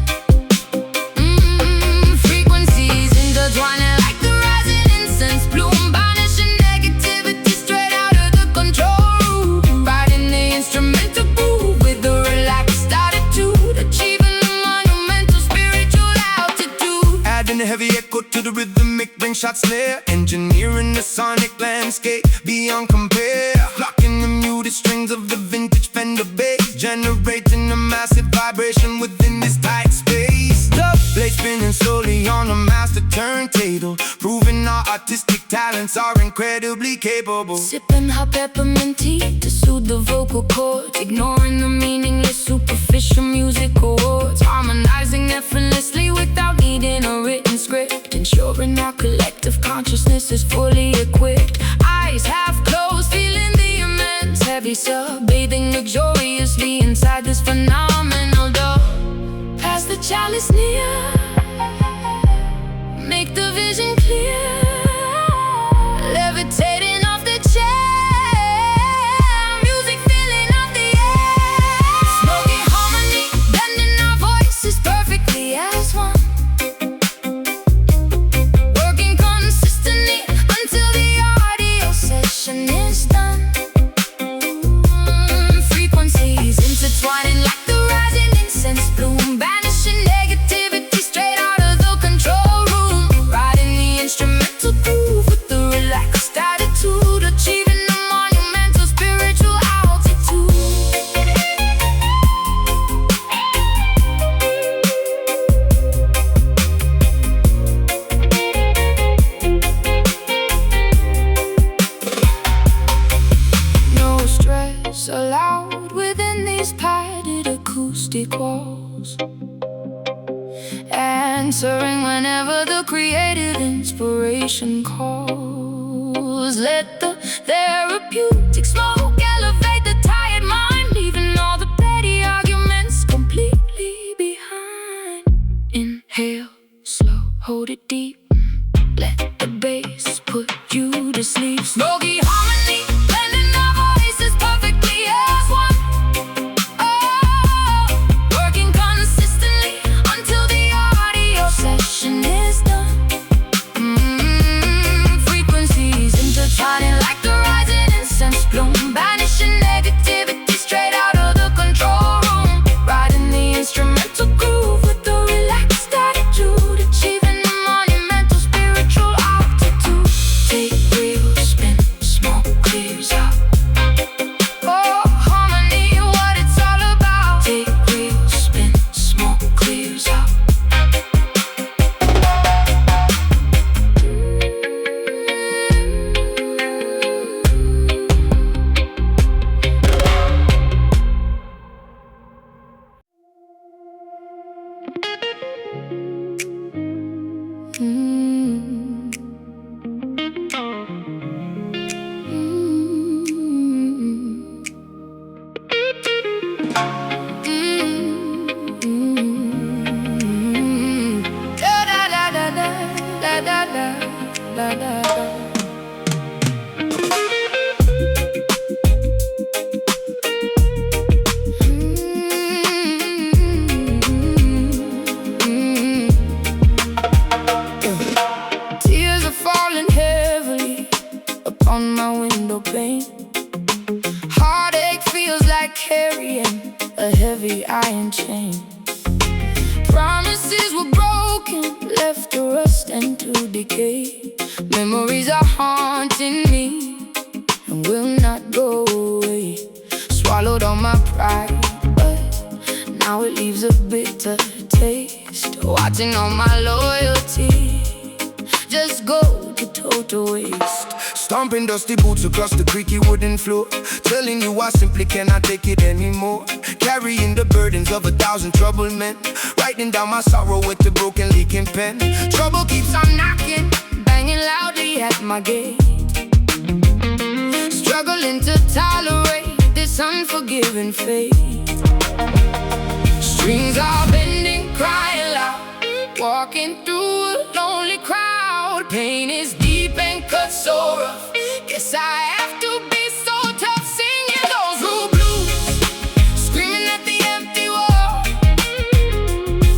Frequencies intertwining like the rising incense bloom, banishing negativity straight out of the control room. Riding the instrumental groove with a relaxed attitude, achieving a monumental spiritual altitude. Adding a heavy echo to the rhythmic ring shot snare, engineering the sonic landscape beyond compare. Locking the muted strings of the vintage Fender bass, generating a massive vibration within this tight space. The blade spinning slowly on a master turntable, proving our artistic talents are incredibly capable. Sipping hot peppermint tea to soothe the vocal cords, ignoring the meaningless superficial music chords, harmonizing effortlessly without needing a written script, ensuring our collective consciousness is fully equipped. Eyes half closed, feeling the immense heavy sub, bathing luxuriously inside this phenomenal dove. Pass the chalice near, make the vision clear, levitating off the chair, music filling up the air. Smoky harmony, blending our voices perfectly as one, working consistently until the audio session is done. Frequencies intertwining like the rising incense bloom, banishing negativity straight out of the control room. Riding the instrumental groove with the relaxed attitude, achieving a monumental spiritual altitude. No stress allowed within these padded acoustic walls, answering whenever the creative inspiration calls. Let the therapeutic smoke elevate the tired mind, leaving all the petty arguments completely behind. Inhale slow, hold it deep, let the bass put you to sleep. Smoky harmony, blending our voices perfectly as one, working consistently until the audio session is done. Frequencies intertwining like the rising incense bloom, like carrying a heavy iron chain. Promises were broken, left to rust and to decay. Memories are haunting me and will not go away. Swallowed all my pride, but now it leaves a bitter taste. Watching all my loyalty just go to total waste. Stomping dusty boots across the creaky wooden floor, telling you I simply cannot take it anymore. Carrying the burdens of 1,000 troubled men, writing down my sorrow with the broken leaking pen. Trouble keeps on knocking, banging loudly at my gate. Struggling to tolerate this unforgiving fate. Strings are bending, crying loud, walking through a lonely crowd. Pain is deep and cut so rough, guess I have to be so tough. Singing those rude blues, screaming at the empty wall,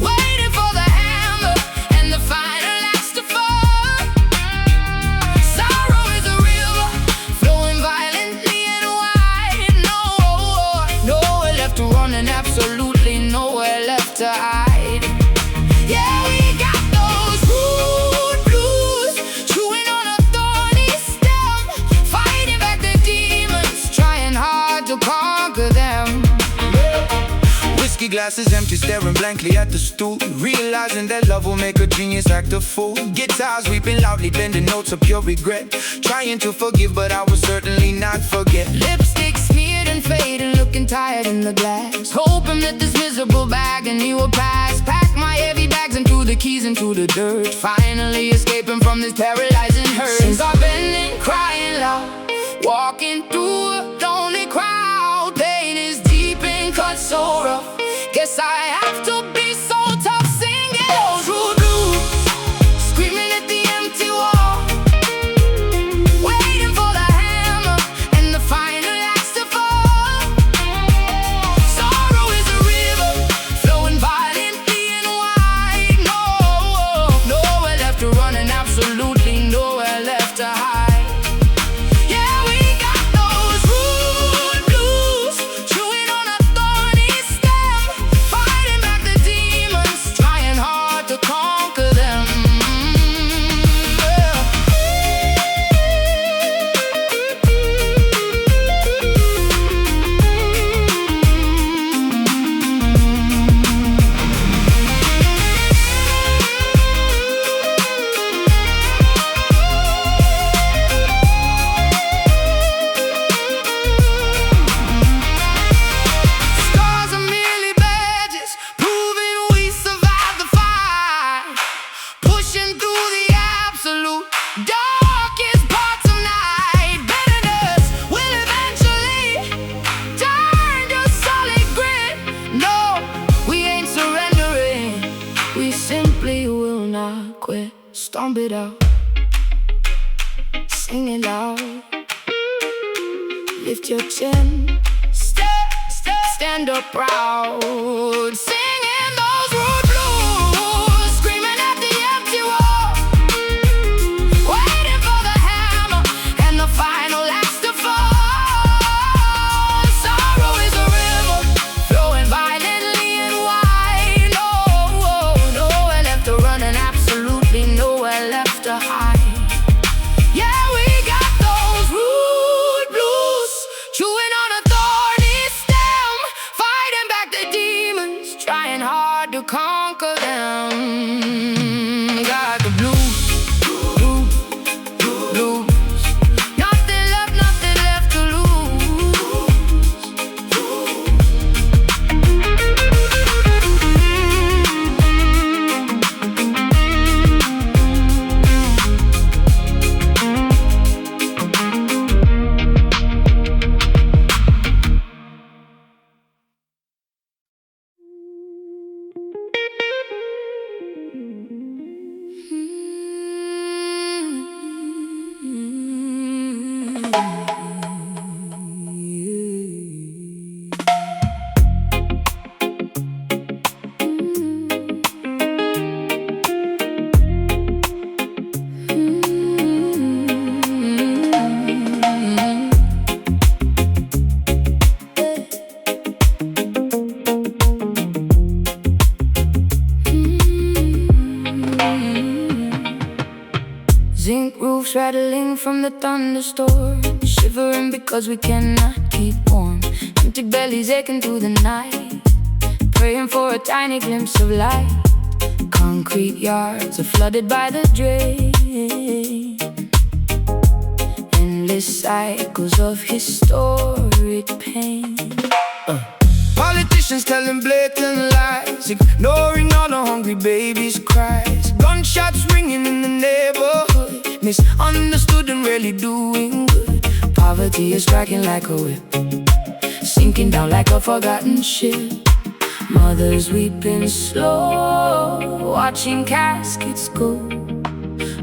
waiting for the hammer and the final axe to fall. Sorrow is a river, flowing violently and wide. Nowhere left to run and absolutely nowhere left to hide. Yeah, we got those rude blues, chewing on a thorny stem, fighting back the demons, trying hard to conquer them. Whiskey glasses empty, staring blankly at the stool, realizing that love will make a genius act a fool. Guitars weeping loudly, blending notes of pure regret, trying to forgive but I will certainly not forget. Lipstick smeared and fading, looking tired in the glass, hoping that this miserable agony will pass. Pack my heavy bags and threw the keys into the dirt, finally escaping from this paralyzing hurt. Since I've been crying loud, walking through a lonely crowd. Pain is deep and cut so rough, guess I have to be so tough. Singing those rude blues, screaming at the empty wall, waiting for the hammer and the final axe to fall. Sorrow is a river, flowing violently and wide. Nowhere left to run and absolutely nowhere left to hide. Yeah, we got those rude blues, chewing on a thorny stem, fighting back the demons, trying hard to conquer them. Yeah. Scars are merely badges, proving we survived the fight, pushing through the absolute darkest parts of night. Bitterness will eventually turn to solid grit. No, we ain't surrendering, we simply will not quit. Stomp it out, sing it loud, lift your chin, stand up proud. Singing those rude blues, screaming at the empty wall, waiting for the hammer and the final axe to fall. Sorrow is a river, flowing violently and wide. Nowhere left to run and absolutely nowhere left to hide. Yeah, we got those rude blues, chewing on a thorny stem, fighting back the demons, trying hard to conquer them. Got the blues, blues, nothing left to lose. books rattling from the thunderstorm, shivering because we cannot keep warm. Empty bellies aching through the night, praying for a tiny glimpse of light. Concrete yards are flooded by the drain, endless cycles of historic pain. Politicians telling blatant lies, ignoring all the hungry babies' cries. Gunshots ringing in the neighborhood, misunderstood and really doing good. Poverty is striking like a whip, sinking down like a forgotten ship. Mothers weeping slow, watching caskets go.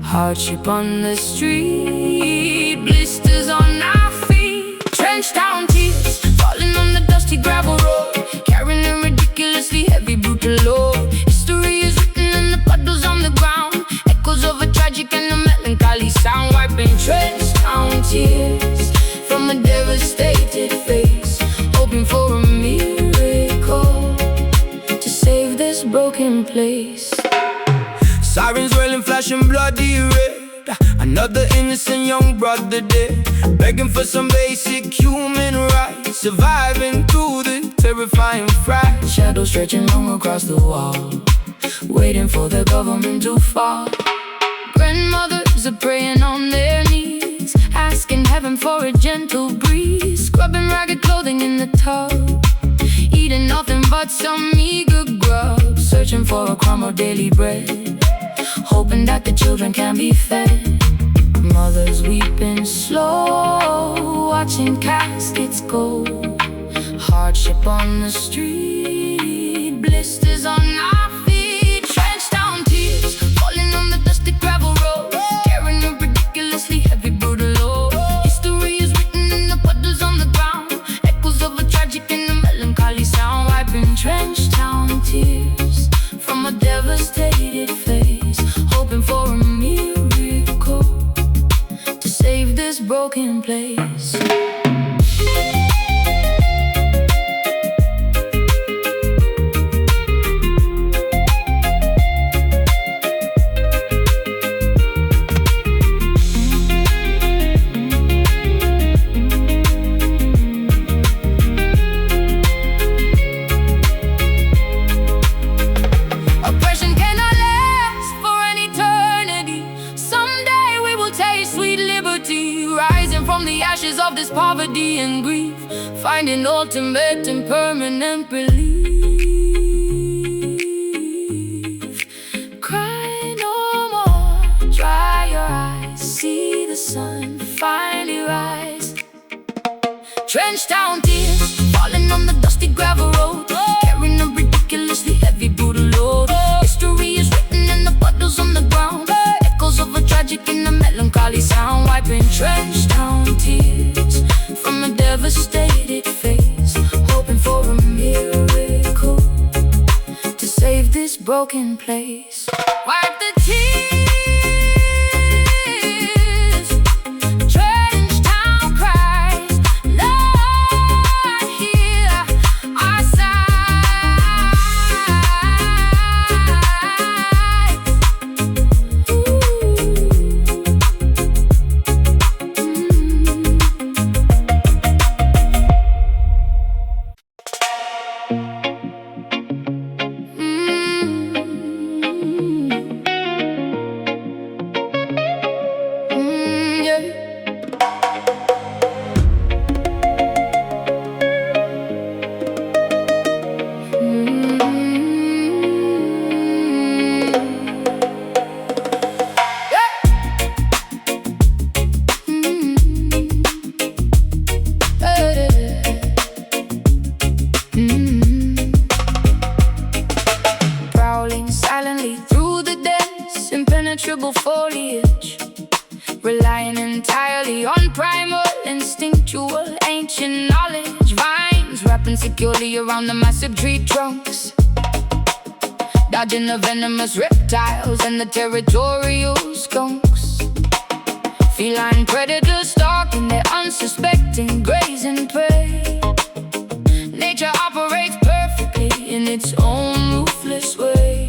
Hardship on the street, blisters on our feet. Trenched down tears, falling on the dusty gravel road, carrying a ridiculously heavy brutal load. History is written in the puddles on the ground, echoes of a tragic and a melancholy sound. Wiping trenched down tears from a devastated face, hoping for a miracle to save this broken place. Sirens wailing, flashing bloody red, another innocent young brother dead, begging for some basic human rights, surviving through the terrifying fright. Shadows stretching long across the wall, waiting for the government to fall. Grandmothers are praying on their knees, asking heaven for a gentle breeze, scrubbing ragged clothing in the tub, eating nothing but some meager grub, searching for a crumb of daily bread, hoping that the children can be fed. Mothers weeping slow, watching caskets go. Hardship on the street, blisters on our feet. Trenched down tears, falling on the dusty gravel road, carrying a ridiculously heavy brutal load. History is written in the puddles on the ground, echoes of a tragic and a melancholy sound. Wiping trenched down tears from a devastated face, hoping for a miracle to save this broken place. Oppression cannot last for an eternity. Someday we will taste sweet liberty, rising from the ashes of this poverty and grief, finding ultimate and permanent relief. Cry no more, dry your eyes, see the sun finally rise. Trenched down tears, falling on the dusty gravel road, carrying a ridiculously heavy brutal load. History is written in the puddles on the ground, echoes of a tragic and a melancholy sound. Wiping trenched down tears from a devastated face, hoping for a miracle to save this broken place. Wipe the tears, trenched down cries, Lord, hear our sighs. Yeah. Prowling silently through the dense, impenetrable foliage, relying entirely on primal, instinctual, ancient knowledge. Vines wrapping securely around the massive tree trunks, dodging the venomous reptiles and the territorial skunks. Feline predators stalking their unsuspecting, grazing prey. Nature operates perfectly in its own ruthless way.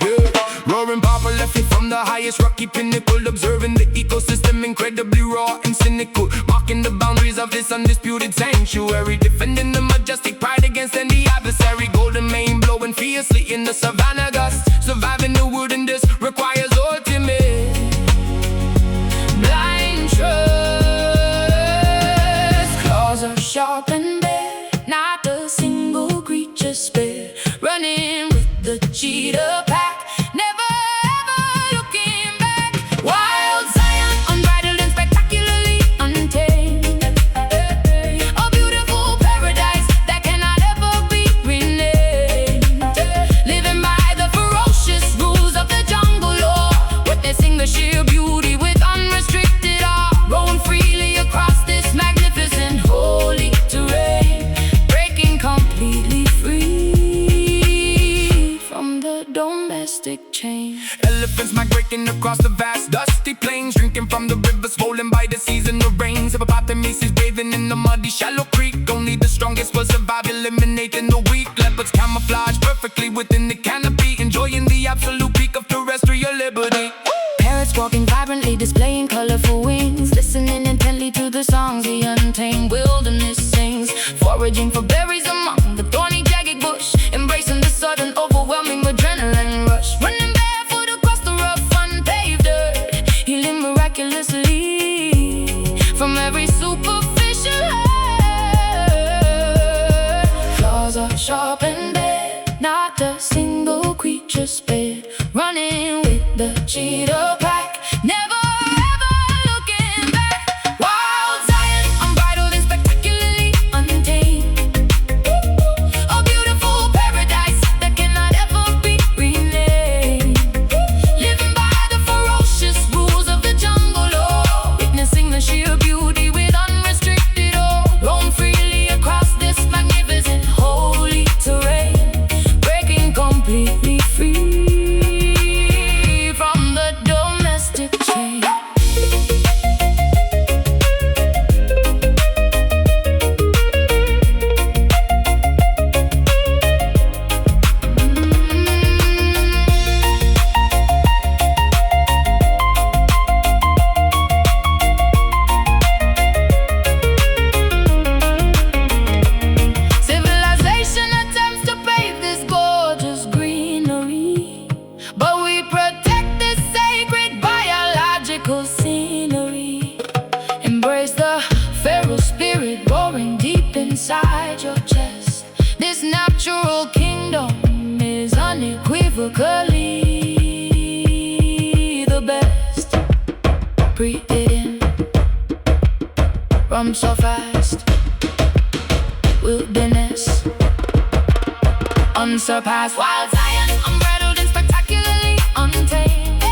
Yeah, roaring Papa left me from the highest rocky pinnacle, observing the ecosystem incredibly raw and cynical, marking the boundaries of this undisputed sanctuary, defending the majestic pride against any adversary. Golden mane blowing fiercely in the savannah gust, surviving the wilderness requires ultimate blind trust. Claws are sharp and bare, not a single creature spared, running with the cheetah pack, never ever looking back. Wild Zion, unbridled and spectacularly untamed, a beautiful paradise that cannot ever be renamed, living by the ferocious rules of the jungle law, witnessing the sheer beauty with unrestricted awe, roam freely across this magnificent holy terrain, breaking completely free from the domestic chain. Elephants migrating across the vast dusty plains, drinking from the rivers swollen by the seasonal rains. Hippopotamuses bathing in the muddy shallow creek, only the strongest will survive, eliminating the weak. Leopards camouflage perfectly within the canopy, enjoying the absolute peak of terrestrial liberty. Parrots walking vibrantly, displaying colorful wings, listening intently to the songs the untamed wilderness sings, foraging for berries among the thorny jagged bush, embracing the sudden overwhelming adrenaline rush, running barefoot across the rough unpaved earth, healing miraculously from every superficial hurt. Claws are sharp and bare, not a single creature spared, running with the cheetah pack, never ever looking back. Wild Zion, unbridled and spectacularly untamed, a beautiful paradise that cannot ever be renamed, living by the ferocious rules of the jungle law, witnessing the sheer beauty with unrestricted awe, roam freely across this magnificent holy terrain, breaking completely free from the domestic chain. Civilization attempts to pave this gorgeous greenery, but we protect this sacred biological scenery. Embrace the feral spirit roaring deep inside your chest. This natural kingdom is unequivocally the best. Breathe it in, rum so fast, wilderness unsurpassed. Wild Zion, unbridled and spectacularly untamed,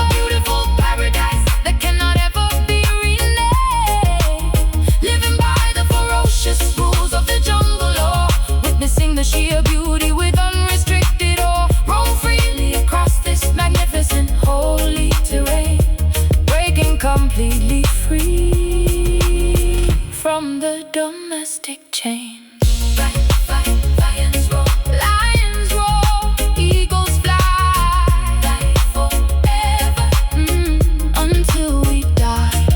a beautiful paradise that cannot ever be renamed, living by the ferocious rules of the jungle law, witnessing the sheer beauty with unrestricted awe, roam freely across this magnificent holy terrain, breaking completely free from the domestic chain. Lions roar, eagles fly, forever, until we die.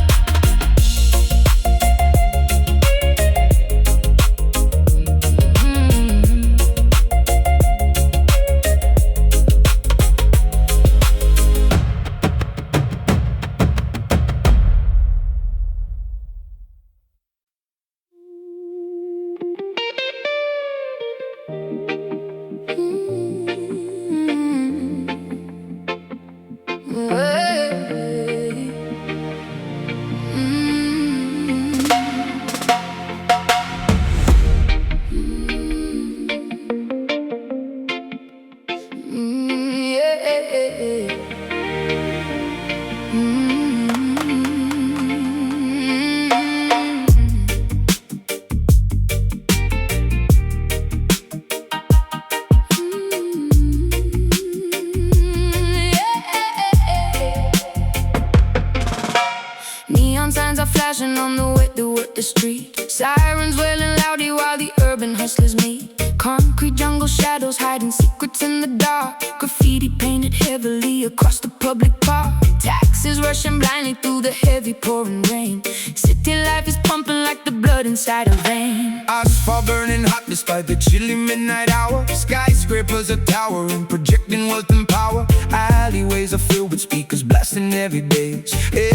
across the public park. Taxis rushing blindly through the heavy pouring rain. City life is pumping like the blood inside a vein. Asphalt burning hot despite the chilly midnight hour. Skyscrapers are towering, projecting wealth and power. Alleyways are filled with speakers blasting every bass.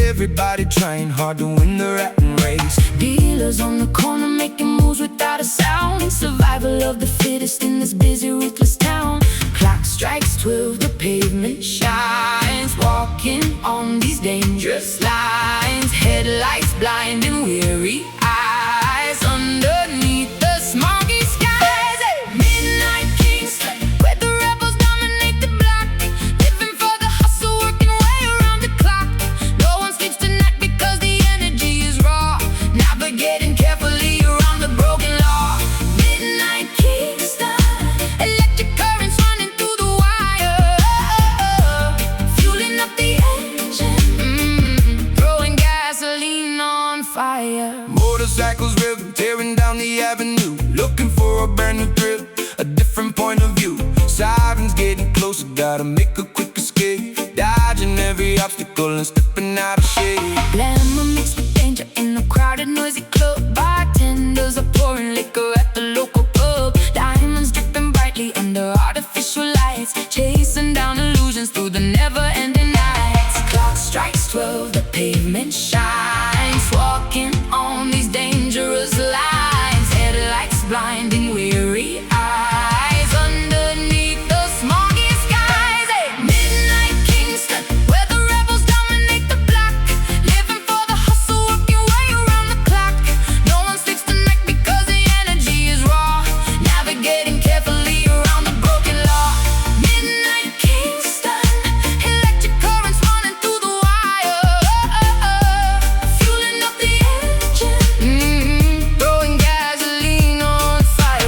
Everybody trying hard to win the rat race. Dealers on the corner making moves without a sound. Survival of the fittest in this busy, ruthless town. Clock strikes 12, the pavement shines. Walking on these dangerous lines. Headlights blinding weary eyes. Underneath the smoggy skies, midnight Kingston, where the rebels dominate the block. Living for the hustle, working way around the clock. No one sleeps tonight because the energy is raw. Navigating carefully around the broken law. Midnight Kingston, electric currents running through the wire. Fueling up the engine, throwing gasoline on fire. Motorcycles revving, tearing down the avenue, looking for a brand new thrill, a different point of view. Sirens getting closer, gotta make a quick escape. Dodging every obstacle and stepping out of shade. Glamour mixed with danger in a crowded, noisy club. Bartenders are pouring liquor at the local pub. Diamonds dripping brightly under artificial lights, chasing down illusions through the never-ending nights. Clock strikes 12, the pavement shines. Walking on these dangerous lines. Headlights blinding weary eyes. Underneath the smoggy skies, midnight Kingston, where the rebels dominate the block. Living for the hustle, working way around the clock. No one sleeps tonight because the energy is raw. Navigating carefully around the broken law. Midnight Kingston, electric currents running through the wire. Fueling up the engine, throwing gasoline on fire.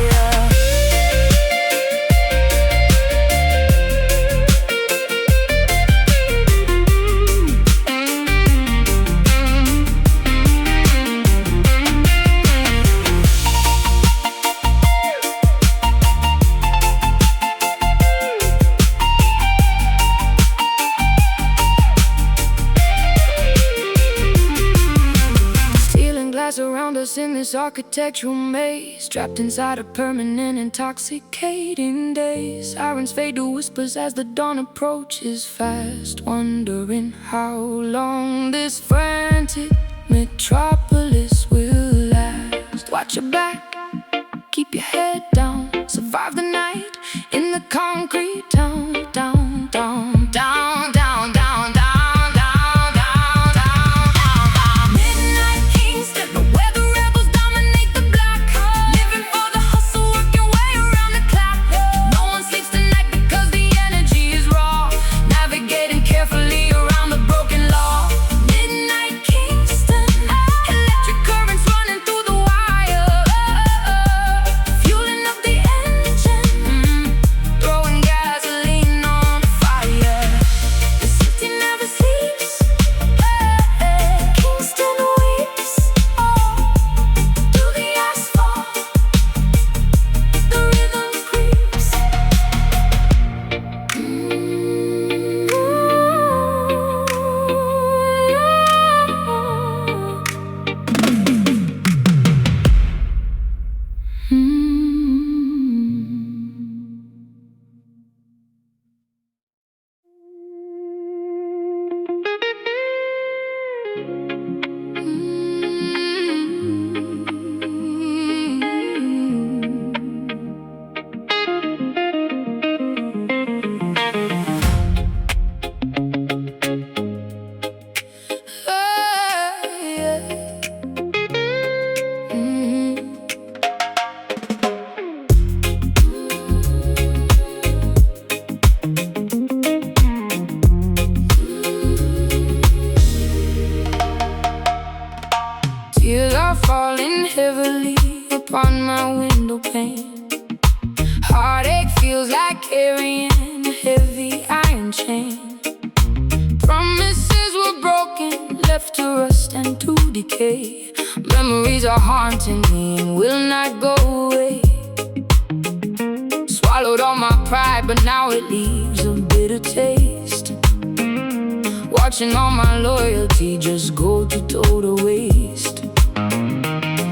Stealing glass around us in this architectural maze, trapped inside a permanent intoxicating daze. Sirens fade to whispers as the dawn approaches fast, wondering how long this frantic metropolis will last. Watch your back, keep your head down, survive the night in the concrete town. Down, down, down, down, down, down, down, down, down. Midnight Kingston, where the rebels dominate the block. Living for the hustle, working way around the clock. No one sleeps tonight because the energy is raw. Navigating carefully around the broken law. Midnight Kingston, electric currents running through the wire. Fueling up the engine, throwing gasoline on fire. The city never sleeps. Kingston weeps. Through the asphalt, the rhythm creeps. Tears are falling heavily upon my window pane. Heartache feels like carrying a heavy iron chain. Promises were broken, left to rust and to decay. Memories are haunting me and will not go away. Swallowed all my pride, but now it leaves a bitter taste. Watching all my loyalty just go to total waste.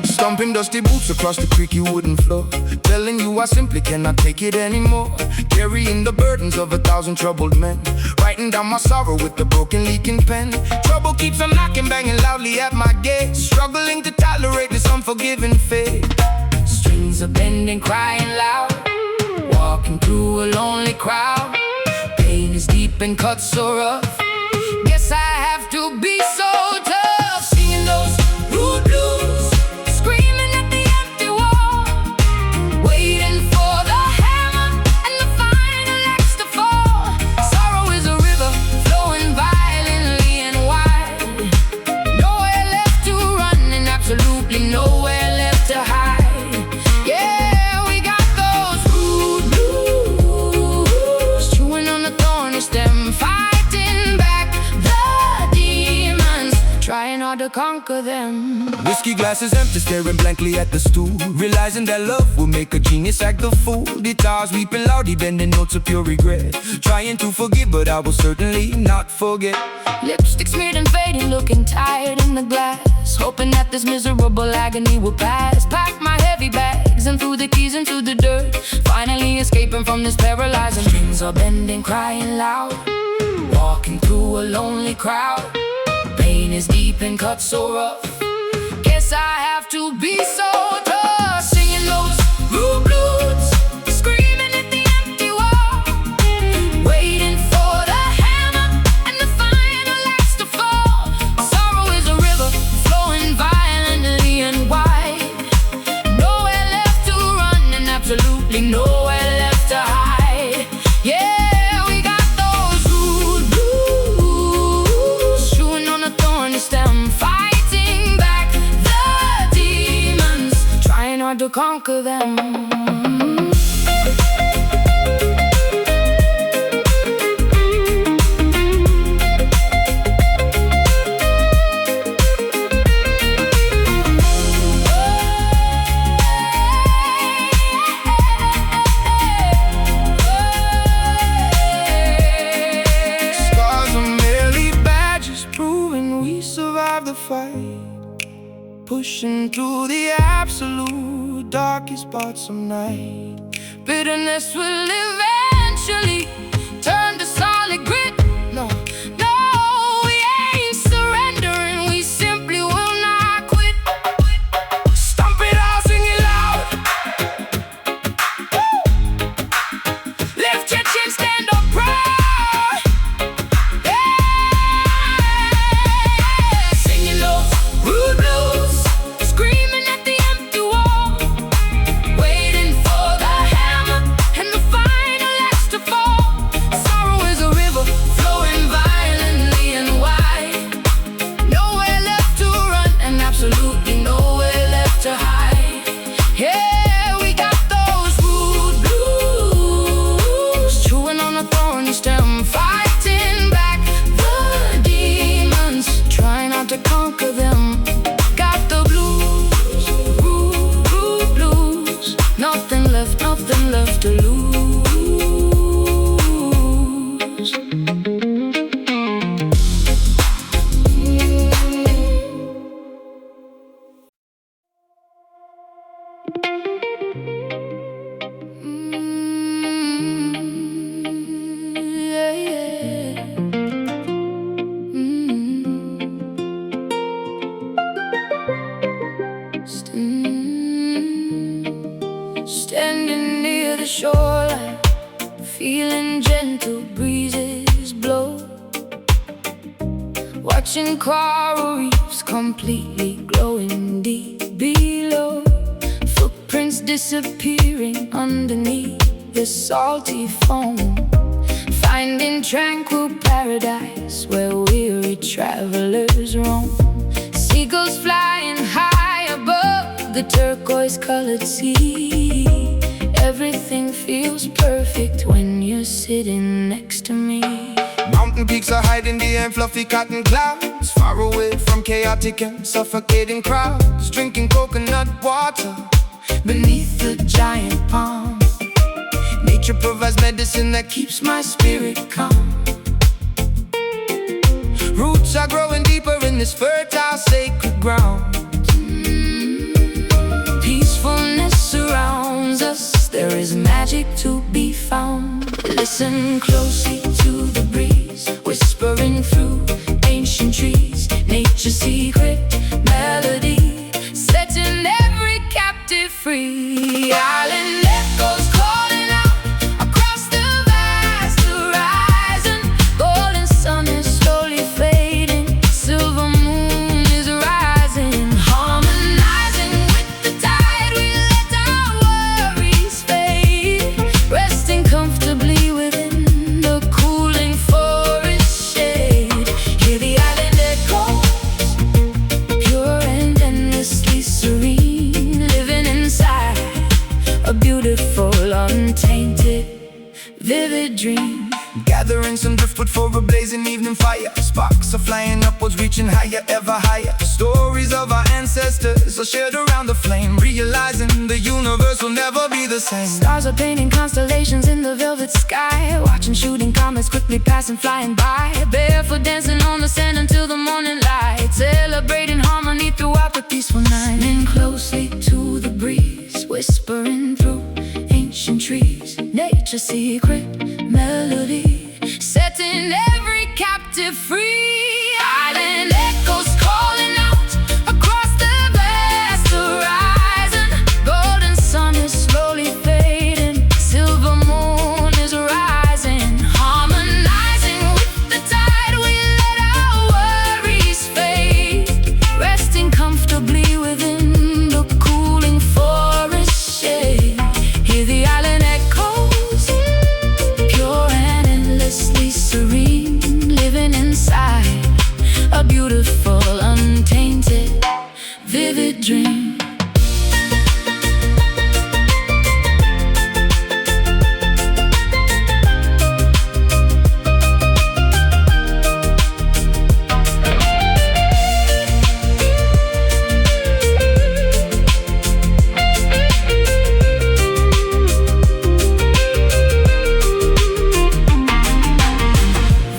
Stomping dusty boots across the creaky wooden floor, telling you I simply cannot take it anymore. Carrying the burdens of 1,000 troubled men, writing down my sorrow with the broken leaking pen. Trouble keeps on knocking, banging loudly at my gate, struggling to tolerate this unforgiving fate. Strings are bending, crying loud, walking through a lonely crowd. Pain is deep and cuts so rough, guess I have to be so tough. Singing those rude blues, screaming at the empty wall, waiting for the hammer and the final axe to fall. Sorrow is a river flowing violently and wide, nowhere left to run and absolutely nowhere left to hide. Yeah, we got those rude blues, chewing on the thorny stem, fighting back the demons, trying hard to conquer them. Whiskey glasses empty, staring blankly at the stool, realizing that love will make a genius act the fool. Guitars weeping loudly, bending notes of pure regret, trying to forgive, but I will certainly not forget. Lipstick smeared and fading, looking tired in the glass, hoping that this miserable agony will pass. Pack my heavy bags and threw the keys into the dirt, finally escaping from this paralyzing. Strings are bending, crying loud, walking through a lonely crowd. Pain is deep and cuts so rough, guess I have to be so tough. Singing those rude blues, screaming at the empty wall, waiting for the hammer and the final axe to fall. Sorrow is a river flowing violently and wide, nowhere left to run and absolutely nowhere left to hide. Yeah, we got those rude blues, chewing on a thorny stem, fighting back the demons, trying hard to conquer them. Scars are merely badges, proving we survived the fight, pushing through the absolute darkest parts of night. Bitterness will eventually turn to solid grit. No, no, we ain't surrendering, we simply will not quit. Stomp it out, sing it loud. Lift your chin, stand up proud. Yeah. Singing those rude blues, screaming at the empty wall, waiting for the hammer and the final axe to fall. Sorrow is a river flowing violently and wide, nowhere left to run and absolutely nowhere left to hide. Yeah, we got those rude blues, chewing on a thorny stem, fighting back the demons, trying not to conquer them. Got the blues, rude blues, nothing left to lose. Yeah, yeah. Standing near the shoreline, feeling gentle breezes blow, watching coral reefs completely glowing deep below, footprints disappearing underneath the salty foam, finding tranquil paradise where weary travelers roam. Seagulls flying high above the turquoise-colored sea. Everything feels perfect when you're sitting next to me. Mountain peaks are hiding behind fluffy cotton clouds, far away from chaotic and suffocating crowds, drinking coconut water beneath the giant palm. Nature provides medicine that keeps my spirit calm. Roots are growing deeper in this fertile, sacred ground. Peacefulness surrounds us, there is magic to be found. Listen closely to the breeze, whispering through ancient trees. Nature's secret melody, setting every captive free. Island echoes calling out across the vast horizon. Golden sun is slowly fading, silver moon is rising. Harmonizing with the tide, we let our worries fade. Resting comfortably within the cooling forest shade. Hear the island echoes, pure and endlessly serene. Living inside a beautiful, untainted, vivid dream. Gathering some driftwood for a blazing evening fire. Sparks are flying upwards, reaching higher, ever higher. Stories of our ancestors are shared around the flame, realizing the universe will never be the same. Stars are painting constellations in the velvet sky, watching shooting comets quickly passing, flying by. Barefoot dancing on the sand until the morning light, celebrating harmony throughout the peaceful night. Lean closely to the breeze, whispering through ancient trees. Nature's secret melody, setting every captive free. Island echoes calling out across the vast horizon. Golden sun is slowly fading, silver moon is rising. Harmonizing with the tide, we let our worries fade. Resting comfortably within the cooling forest shade. Hear the island echoes, pure and endlessly serene. Living inside a beautiful, untainted, vivid dream.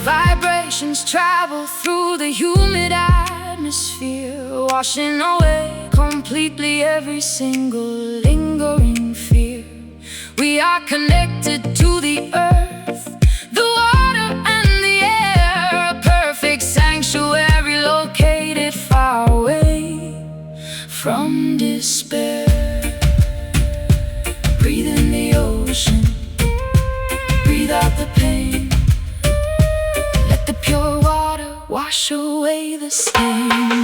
Vibrations travel through the humid atmosphere, washing away completely every single lingering fear. We are connected to the earth, the water and the air, a perfect sanctuary located far away from despair. Breathe in the ocean, breathe out the pain. Let the pure water wash away the stain.